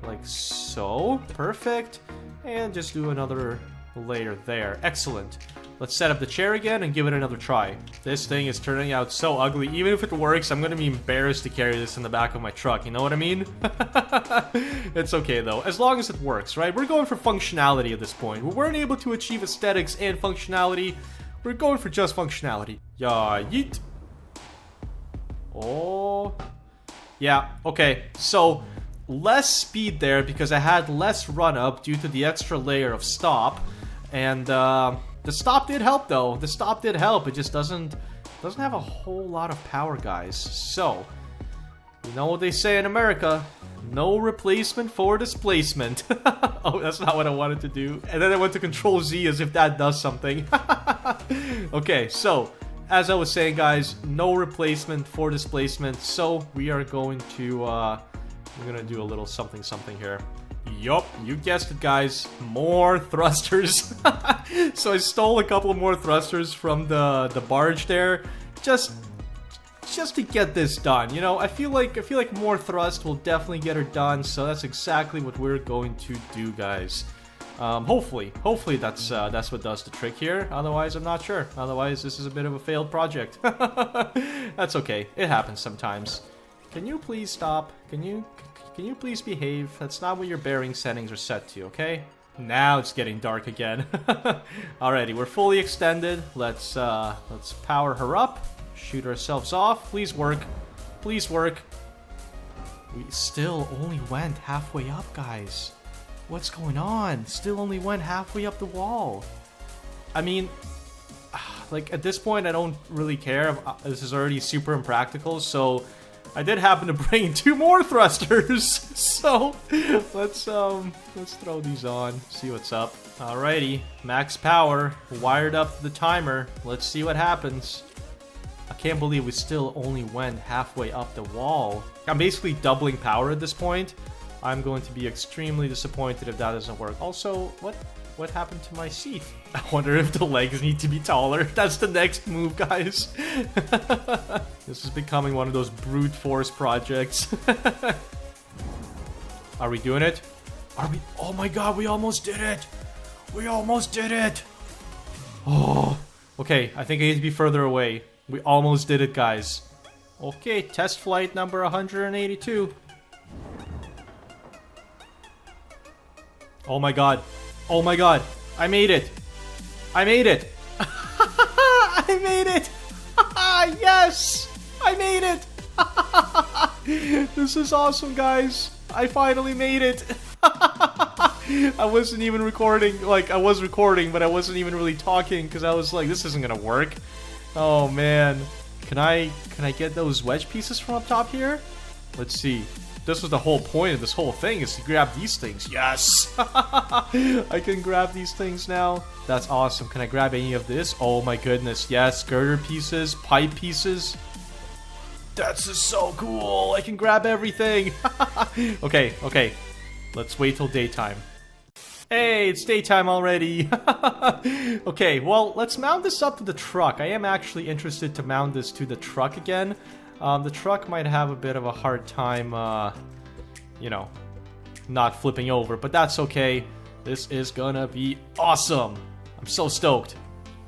Like so. Perfect. And just do another layer there. Excellent. Let's set up the chair again and give it another try. This thing is turning out so ugly. Even if it works, I'm gonna be embarrassed to carry this in the back of my truck. You know what I mean? It's okay though, as long as it works, right? We're going for functionality at this point. We weren't able to achieve aesthetics and functionality. We're going for just functionality. Yeah, yeet. Oh. Yeah, okay. So, less speed there because I had less run up due to the extra layer of stop. And, the stop did help though. The stop did help. It just doesn't have a whole lot of power, guys. So, you know what they say in America, no replacement for displacement. Oh, that's not what I wanted to do. And then I went to Control Z as if that does something. Okay, so as I was saying, guys, no replacement for displacement. So we are going to we're gonna do a little something here. Yup, you guessed it, guys. More thrusters. So I stole a couple more thrusters from the barge there, just to get this done. You know, I feel like more thrust will definitely get her done. So that's exactly what we're going to do, guys. Hopefully that's what does the trick here. Otherwise, I'm not sure. Otherwise, this is a bit of a failed project. That's okay. It happens sometimes. Can you please stop? Can you please behave? That's not what your bearing settings are set to, okay? Now it's getting dark again. Alrighty, we're fully extended. Let's power her up. Shoot ourselves off. Please work. Please work. We still only went halfway up, guys. What's going on? Still only went halfway up the wall. I mean, like, at this point, I don't really care. This is already super impractical, so I did happen to bring 2 more thrusters. So let's throw these on, see what's up. Alrighty, max power, wired up to the timer. Let's see what happens. I can't believe we still only went halfway up the wall. I'm basically doubling power at this point. I'm going to be extremely disappointed if that doesn't work. Also, what happened to my seat? I wonder if the legs need to be taller. That's the next move, guys. This is becoming one of those brute force projects. Are we doing it? Are we? Oh my god, we almost did it! We almost did it! Oh, okay, I think I need to be further away. We almost did it, guys. Okay, test flight number 182. Oh my god. Oh my god. I made it. I made it. I made it. Yes! I made it. This is awesome, guys. I finally made it. I wasn't even recording. Like, I was recording, but I wasn't even really talking because I was like, this isn't gonna work. Oh man. Can I get those wedge pieces from up top here? Let's see. This was the whole point of this whole thing, is to grab these things. Yes! I can grab these things now. That's awesome. Can I grab any of this? Oh my goodness. Yes, girder pieces, pipe pieces. That's just so cool. I can grab everything. Okay, okay. Let's wait till daytime. Hey, it's daytime already. Okay, well, let's mount this up to the truck. I am actually interested to mount this to the truck again. The truck might have a bit of a hard time, you know, not flipping over, but that's okay. This is gonna be awesome. I'm so stoked.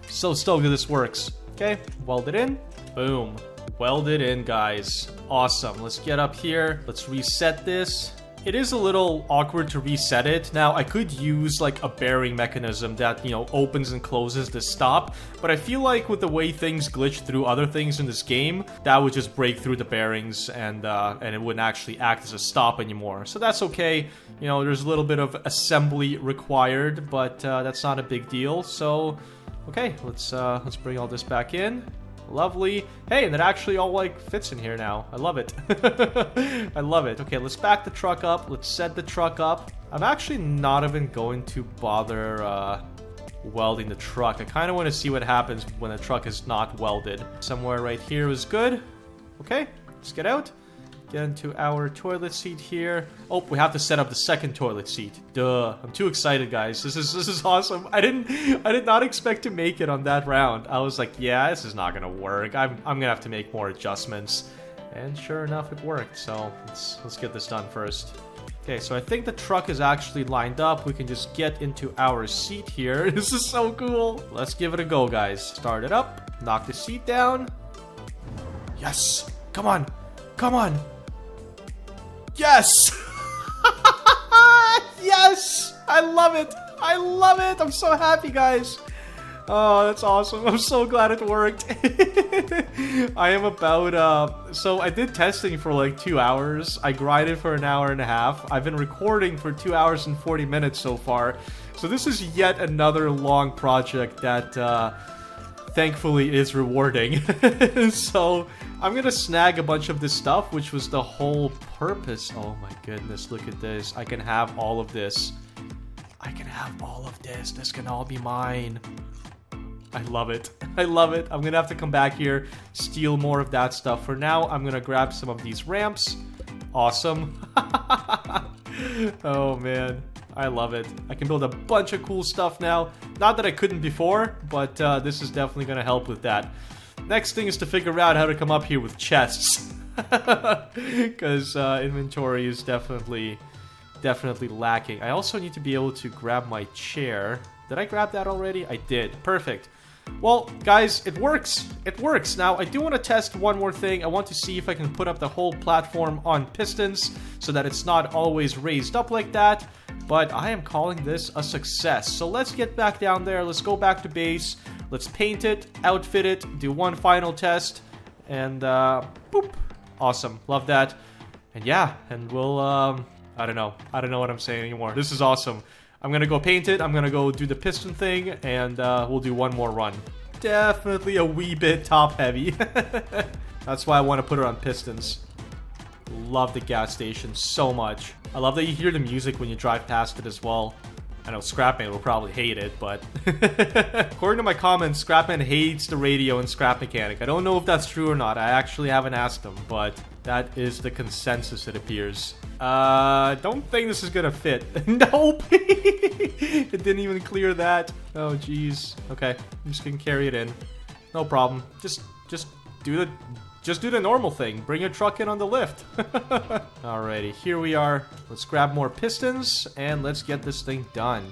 So stoked that this works. Okay, weld it in. Boom. Weld it in, guys. Awesome. Let's get up here. Let's reset this. It is a little awkward to reset it. Now, I could use like a bearing mechanism that, you know, opens and closes the stop, but I feel like with the way things glitch through other things in this game, that would just break through the bearings and it wouldn't actually act as a stop anymore. So that's okay. You know, there's a little bit of assembly required, but that's not a big deal. So, okay, let's bring all this back in. Lovely. Hey, and it actually all like fits in here now. I love it. I love it. Okay, let's back the truck up. Let's set the truck up. I'm actually not even going to bother welding the truck. I kind of want to see what happens when the truck is not welded. Somewhere right here is good. Okay, let's get out. Get into our toilet seat here. Oh, we have to set up the second toilet seat. Duh. I'm too excited, guys. This is awesome. I did not expect to make it on that round. I was like, yeah, this is not gonna work. I'm gonna have to make more adjustments. And sure enough, it worked. So let's get this done first. Okay, so I think the truck is actually lined up. We can just get into our seat here. This is so cool. Let's give it a go, guys. Start it up. Knock the seat down. Yes. Come on. Come on. Yes! Yes! I love it! I love it! I'm so happy, guys! Oh, that's awesome. I'm so glad it worked. I am about, so I did testing for like 2 hours. I grinded for an hour and a half. I've been recording for 2 hours and 40 minutes so far. So this is yet another long project that, thankfully is rewarding. So I'm gonna snag a bunch of this stuff, which was the whole purpose. Oh my goodness, look at this. I can have all of this. I can have all of this. This can all be mine. I love it. I love it. I'm gonna have to come back here, steal more of that stuff. For now, I'm gonna grab some of these ramps. Awesome. Oh man, I love it. I can build a bunch of cool stuff now. Not that I couldn't before, but this is definitely gonna help with that. Next thing is to figure out how to come up here with chests. Because inventory is definitely lacking. I also need to be able to grab my chair. Did I grab that already? I did. Perfect. Well, guys, it works. It works. Now, I do want to test one more thing. I want to see if I can put up the whole platform on pistons so that it's not always raised up like that. But I am calling this a success. So let's get back down there. Let's go back to base. Let's paint it, outfit it, do one final test, and boop. Awesome. Love that. And yeah, and we'll, I don't know what I'm saying anymore. This is awesome. I'm gonna go paint it, I'm gonna go do the piston thing, and we'll do one more run. Definitely a wee bit top heavy. That's why I want to put her on pistons. Love the gas station so much. I love that you hear the music when you drive past it as well. I know Scrapman will probably hate it, but according to my comments, Scrapman hates the radio in Scrap Mechanic. I don't know if that's true or not. I actually haven't asked him, but that is the consensus, it appears. Don't think this is gonna fit. Nope! It didn't even clear that. Oh, jeez. Okay, I'm just gonna carry it in. No problem. Just do the normal thing. Bring your truck in on the lift. Alrighty, here we are. Let's grab more pistons, and let's get this thing done.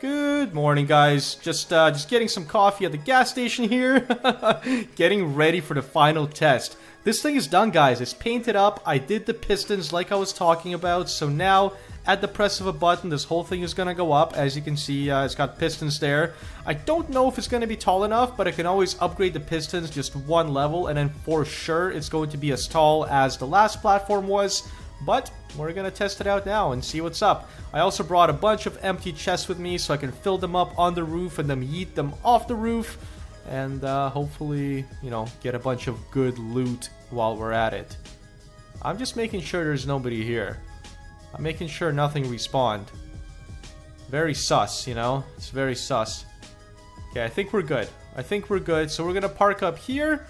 Good morning, guys. Just getting some coffee at the gas station here. Getting ready for the final test. This thing is done, guys. It's painted up. I did the pistons like I was talking about. So now, at the press of a button, this whole thing is gonna go up. As you can see, it's got pistons there. I don't know if it's gonna be tall enough, but I can always upgrade the pistons just one level, and then for sure it's going to be as tall as the last platform was. But we're gonna test it out now and see what's up. I also brought a bunch of empty chests with me so I can fill them up on the roof and then yeet them off the roof. And hopefully, you know, get a bunch of good loot while we're at it. I'm just making sure there's nobody here. I'm making sure nothing respawned. Very sus, you know? It's very sus. Okay, I think we're good. I think we're good. So we're gonna park up here.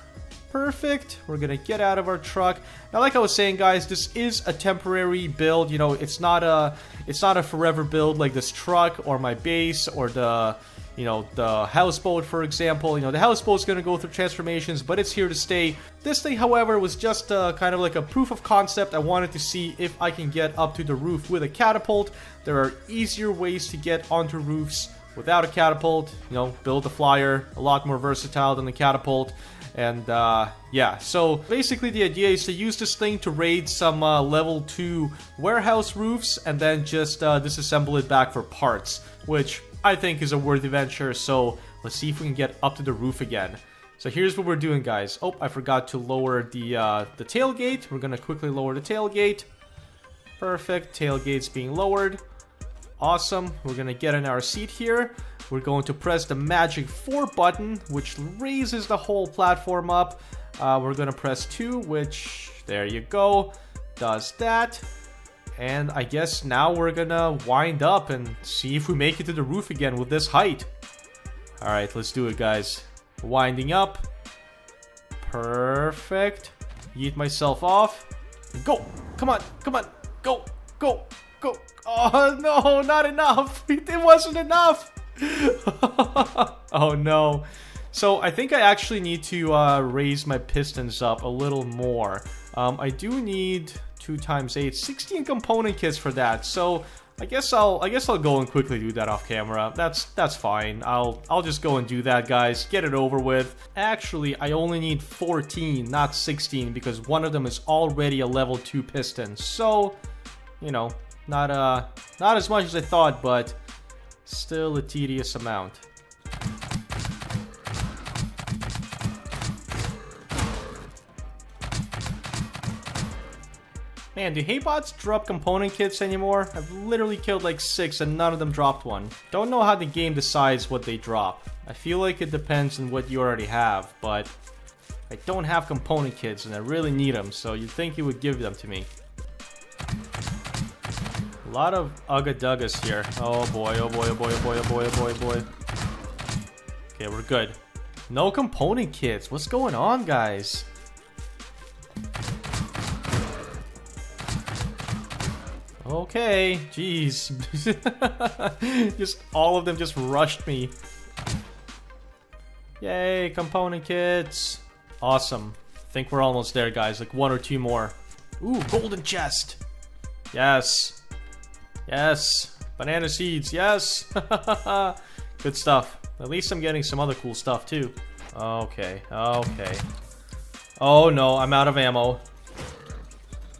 Perfect. We're gonna get out of our truck. Now, like I was saying, guys, this is a temporary build. You know, it's not a forever build like this truck or my base or the, you know, the houseboat, for example. You know, the houseboat's gonna go through transformations, but it's here to stay. This thing, however, was just kind of like a proof of concept. I wanted to see if I can get up to the roof with a catapult. There are easier ways to get onto roofs without a catapult. You know, build a flyer, a lot more versatile than the catapult. And yeah, so basically the idea is to use this thing to raid some level 2 warehouse roofs and then just disassemble it back for parts, which I think is a worthy venture. So let's see if we can get up to the roof again. So here's what we're doing, guys. Oh, I forgot to lower the tailgate. We're gonna quickly lower the tailgate. Perfect, tailgate's being lowered. Awesome. We're gonna get in our seat here. We're going to press the magic 4 button, which raises the whole platform up. We're gonna press 2, which, there you go, does that. And I guess now we're gonna wind up and see if we make it to the roof again with this height. Alright, let's do it, guys. Winding up. Perfect. Yeet myself off. Go! Come on! Come on! Go! Go! Go! Oh no, not enough! It wasn't enough! Oh no. So I think I actually need to raise my pistons up a little more. I do need 2 times 8, 16 component kits for that. So I guess I'll go and quickly do that off camera. That's fine. I'll just go and do that, guys. Get it over with. Actually, I only need 14, not 16, because one of them is already a level 2 piston. So, you know, not as much as I thought, but still a tedious amount. Man, do haybots drop component kits anymore? I've literally killed like 6 and none of them dropped one. Don't know how the game decides what they drop. I feel like it depends on what you already have, but I don't have component kits and I really need them, so you'd think you would give them to me. lot of ugga-duggas here. Oh boy, oh boy, oh boy, oh boy, oh boy, oh boy, oh boy. Okay, we're good. No component kits. What's going on, guys? Okay, jeez. Just all of them just rushed me. Yay, component kits. Awesome. I think we're almost there, guys. Like 1 or 2 more. Ooh, golden chest. Yes. Yes. Banana seeds. Yes. Good stuff. At least I'm getting some other cool stuff too. Okay. Okay. Oh no, I'm out of ammo.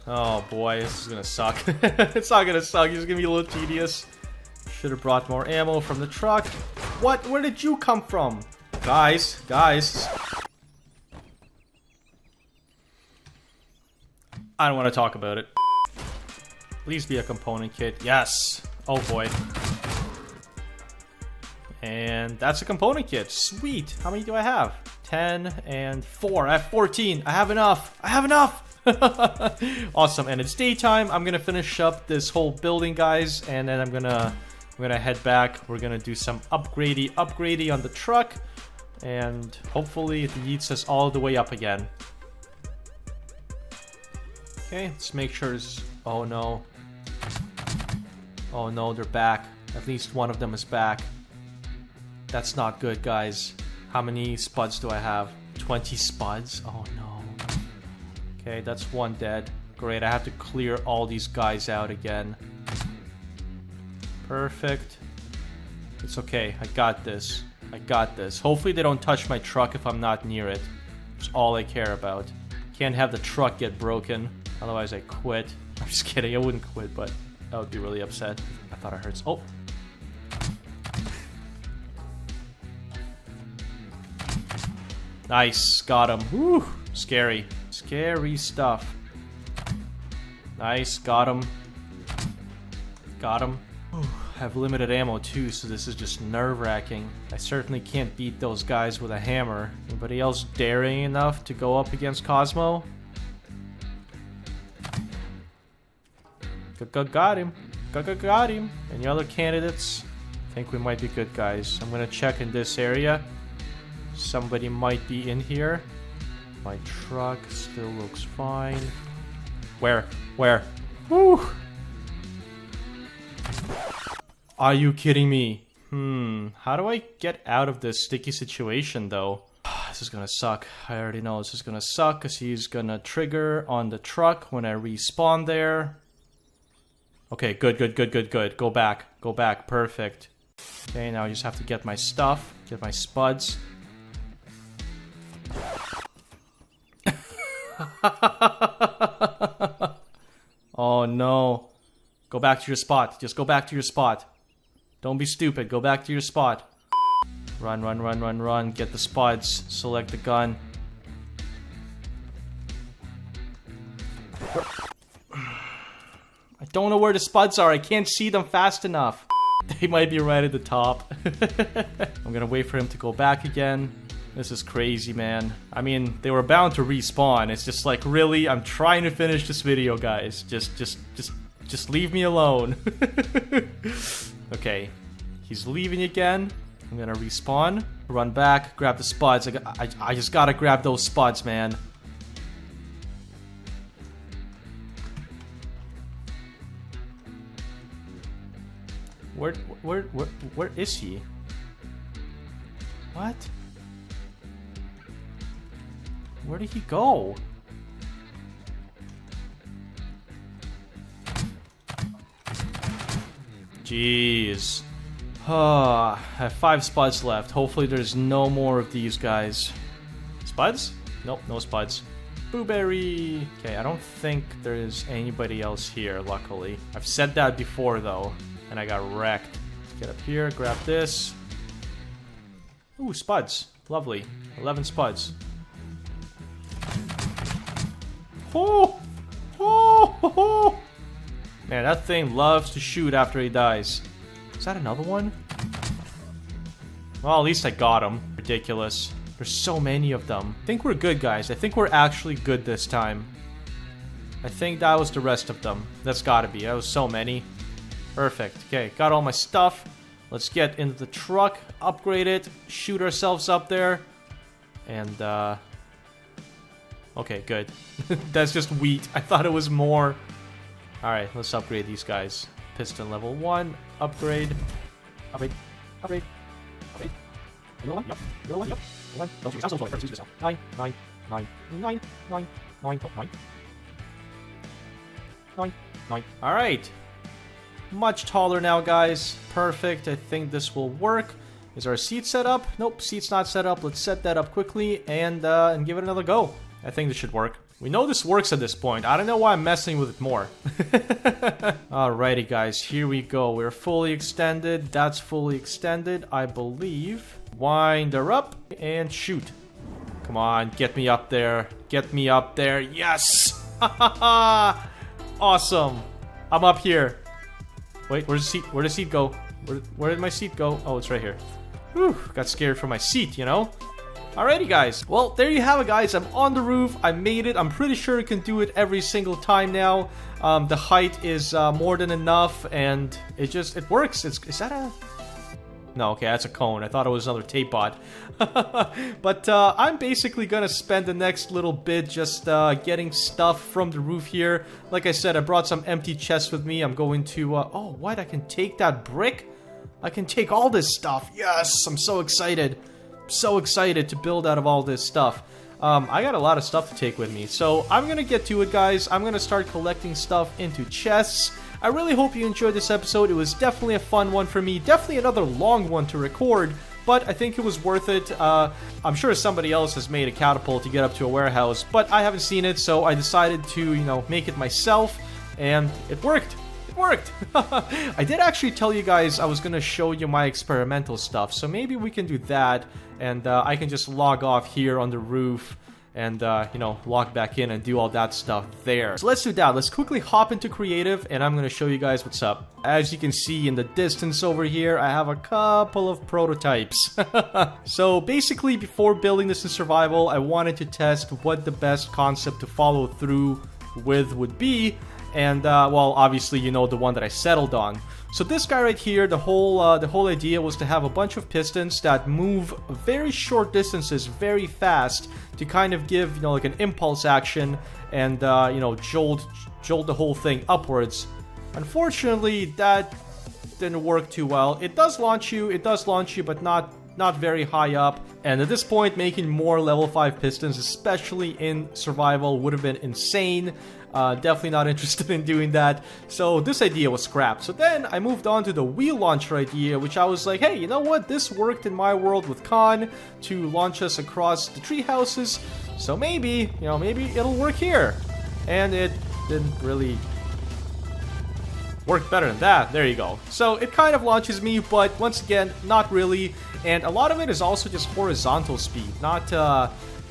Oh boy, this is gonna suck. It's not gonna suck. It's gonna be a little tedious. Should have brought more ammo from the truck. What? Where did you come from? Guys. I don't want to talk about it. Please be a component kit. Yes. Oh boy. And that's a component kit. Sweet. How many do I have? 10 and 4. I have 14. I have enough. I have enough. Awesome. And it's daytime. I'm gonna finish up this whole building, guys, and then I'm gonna head back. We're gonna do some upgradey on the truck, and hopefully it yeets us all the way up again. Okay, let's make sure it's... Oh no. Oh no, they're back. At least one of them is back. That's not good, guys. How many spuds do I have? 20 spuds? Oh no. Okay, that's one dead. Great, I have to clear all these guys out again. Perfect. It's okay, I got this. I got this. Hopefully they don't touch my truck if I'm not near it. That's all I care about. Can't have the truck get broken. Otherwise I quit. I'm just kidding, I wouldn't quit, but I would be really upset. I thought I heard... Oh! Nice, got him. Woo! Scary. Scary stuff. Nice, got him. Got him. Ooh, I have limited ammo too, so this is just nerve-wracking. I certainly can't beat those guys with a hammer. Anybody else daring enough to go up against Kosmo? Got him. Got him. Any other candidates? I think we might be good, guys. I'm gonna check in this area. Somebody might be in here. My truck still looks fine. Where? Woo! Are you kidding me? How do I get out of this sticky situation, though? This is gonna suck. I already know this is gonna suck, because he's gonna trigger on the truck when I respawn there. Okay, good. Go back, perfect. Okay, now I just have to get my stuff, get my spuds. Oh no. Go back to your spot. Just go back to your spot. Don't be stupid. Go back to your spot. Run. Get the spuds. Select the gun. I don't know where the spuds are. I can't see them fast enough. They might be right at the top. I'm gonna wait for him to go back again. This is crazy, man. I mean, they were bound to respawn. It's just like, really? I'm trying to finish this video, guys. Just leave me alone. Okay. He's leaving again. I'm gonna respawn. Run back. Grab the spuds. I just gotta grab those spuds, man. Where is he? What? Where did he go? Jeez. I have 5 spuds left. Hopefully there's no more of these guys. Spuds? Nope, no spuds. Blueberry! Okay, I don't think there's anybody else here, luckily. I've said that before, though, and I got wrecked. Let's get up here, grab this. Ooh, spuds. Lovely. 11 spuds. Oh! Man, that thing loves to shoot after he dies. Is that another one? Well, at least I got him. Ridiculous. There's so many of them. I think we're good, guys. I think we're actually good this time. I think that was the rest of them. That's gotta be. That was so many. Perfect. Okay, got all my stuff. Let's get into the truck, upgrade it, shoot ourselves up there. And, okay, good. That's just wheat. I thought it was more. Alright, let's upgrade these guys. Piston level 1, upgrade. Upgrade. Upgrade. Upgrade. Yep. Yep. Don't you sound so slow. Use this now. 9, 9, 9, 9, 9, 9, 9. 9, 9. Alright. Much taller now, guys. Perfect. I think this will work. Is our seat set up? Nope, seat's not set up. Let's set that up quickly and give it another go. I think this should work. We know this works at this point. I don't know why I'm messing with it more. Alrighty, guys. Here we go. We're fully extended. That's fully extended, I believe. Wind her up and shoot. Come on, get me up there. Get me up there. Yes! Awesome. I'm up here. Wait, where's the seat? Where'd the seat go? Where did my seat go? Oh, it's right here. Whew, got scared for my seat, you know? Alrighty, guys. Well, there you have it, guys. I'm on the roof. I made it. I'm pretty sure I can do it every single time now. The height is more than enough, and it works. Is that a... No, okay, that's a cone. I thought it was another tape bot. But I'm basically gonna spend the next little bit just getting stuff from the roof here. Like I said, I brought some empty chests with me. I'm going to... oh, what? I can take that brick? I can take all this stuff. Yes! I'm so excited. So excited to build out of all this stuff. I got a lot of stuff to take with me. So I'm gonna get to it, guys. I'm gonna start collecting stuff into chests. I really hope you enjoyed this episode. It was definitely a fun one for me. Definitely another long one to record, but I think it was worth it. I'm sure somebody else has made a catapult to get up to a warehouse, but I haven't seen it, so I decided to, you know, make it myself, and it worked. It worked! I did actually tell you guys I was gonna show you my experimental stuff, so maybe we can do that, and I can just log off here on the roof and, you know, log back in and do all that stuff there. So let's do that. Let's quickly hop into creative, and I'm gonna show you guys what's up. As you can see in the distance over here, I have a couple of prototypes. So basically, before building this in survival, I wanted to test what the best concept to follow through with would be. And, well, obviously, you know the one that I settled on. So this guy right here, the whole idea was to have a bunch of pistons that move very short distances very fast to kind of give, you know, like an impulse action and, you know, jolt the whole thing upwards. Unfortunately, that didn't work too well. It does launch you, but not very high up. And at this point, making more level 5 pistons, especially in survival, would have been insane. Definitely not interested in doing that. So this idea was scrapped. So then I moved on to the wheel launcher idea, which I was like, hey, you know what? This worked in my world with Khan to launch us across the tree houses. So maybe, you know, maybe it'll work here. And it didn't really work better than that. There you go. So it kind of launches me, but once again, not really. And a lot of it is also just horizontal speed, not,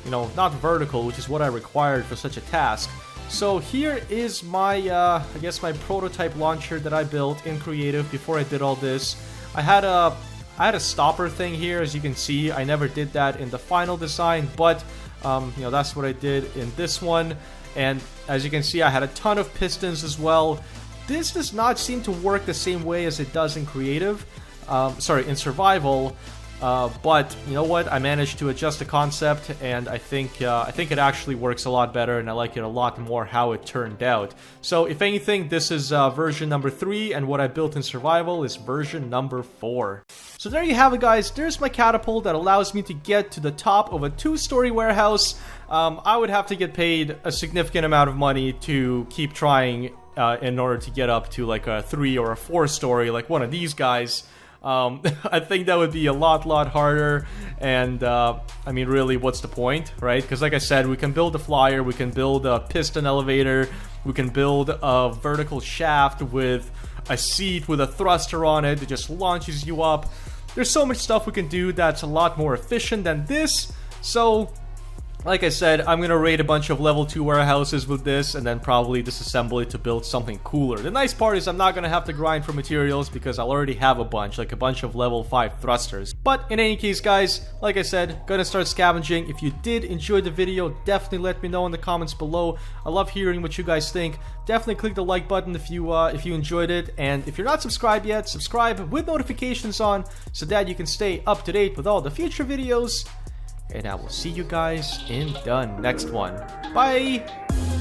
you know, not vertical, which is what I required for such a task. So here is my, I guess my prototype launcher that I built in creative before I did all this. I had a stopper thing here, as you can see. I never did that in the final design, but, you know, that's what I did in this one. And as you can see, I had a ton of pistons as well. This does not seem to work the same way as it does in creative, in survival. But you know what? I managed to adjust the concept, and I think it actually works a lot better, and I like it a lot more how it turned out. So if anything, this is version number 3, and what I built in survival is version number 4. So there you have it, guys. There's my catapult that allows me to get to the top of a 2-story warehouse. I would have to get paid a significant amount of money to keep trying in order to get up to like a 3 or a 4-story like one of these guys. I think that would be a lot harder, and I mean, really, what's the point, right? Because like I said, we can build a flyer, we can build a piston elevator, we can build a vertical shaft with a seat with a thruster on it that just launches you up. There's so much stuff we can do that's a lot more efficient than this, so Like I said, I'm gonna raid a bunch of level 2 warehouses with this and then probably disassemble it to build something cooler. The nice part is I'm not gonna have to grind for materials because I'll already have a bunch, like a bunch of level 5 thrusters. But in any case, guys, like I said, gonna start scavenging. If you did enjoy the video, definitely let me know in the comments below. I love hearing what you guys think. Definitely click the like button if you enjoyed it, and if you're not subscribed yet, subscribe with notifications on so that you can stay up to date with all the future videos. And I will see you guys in the next one. Bye!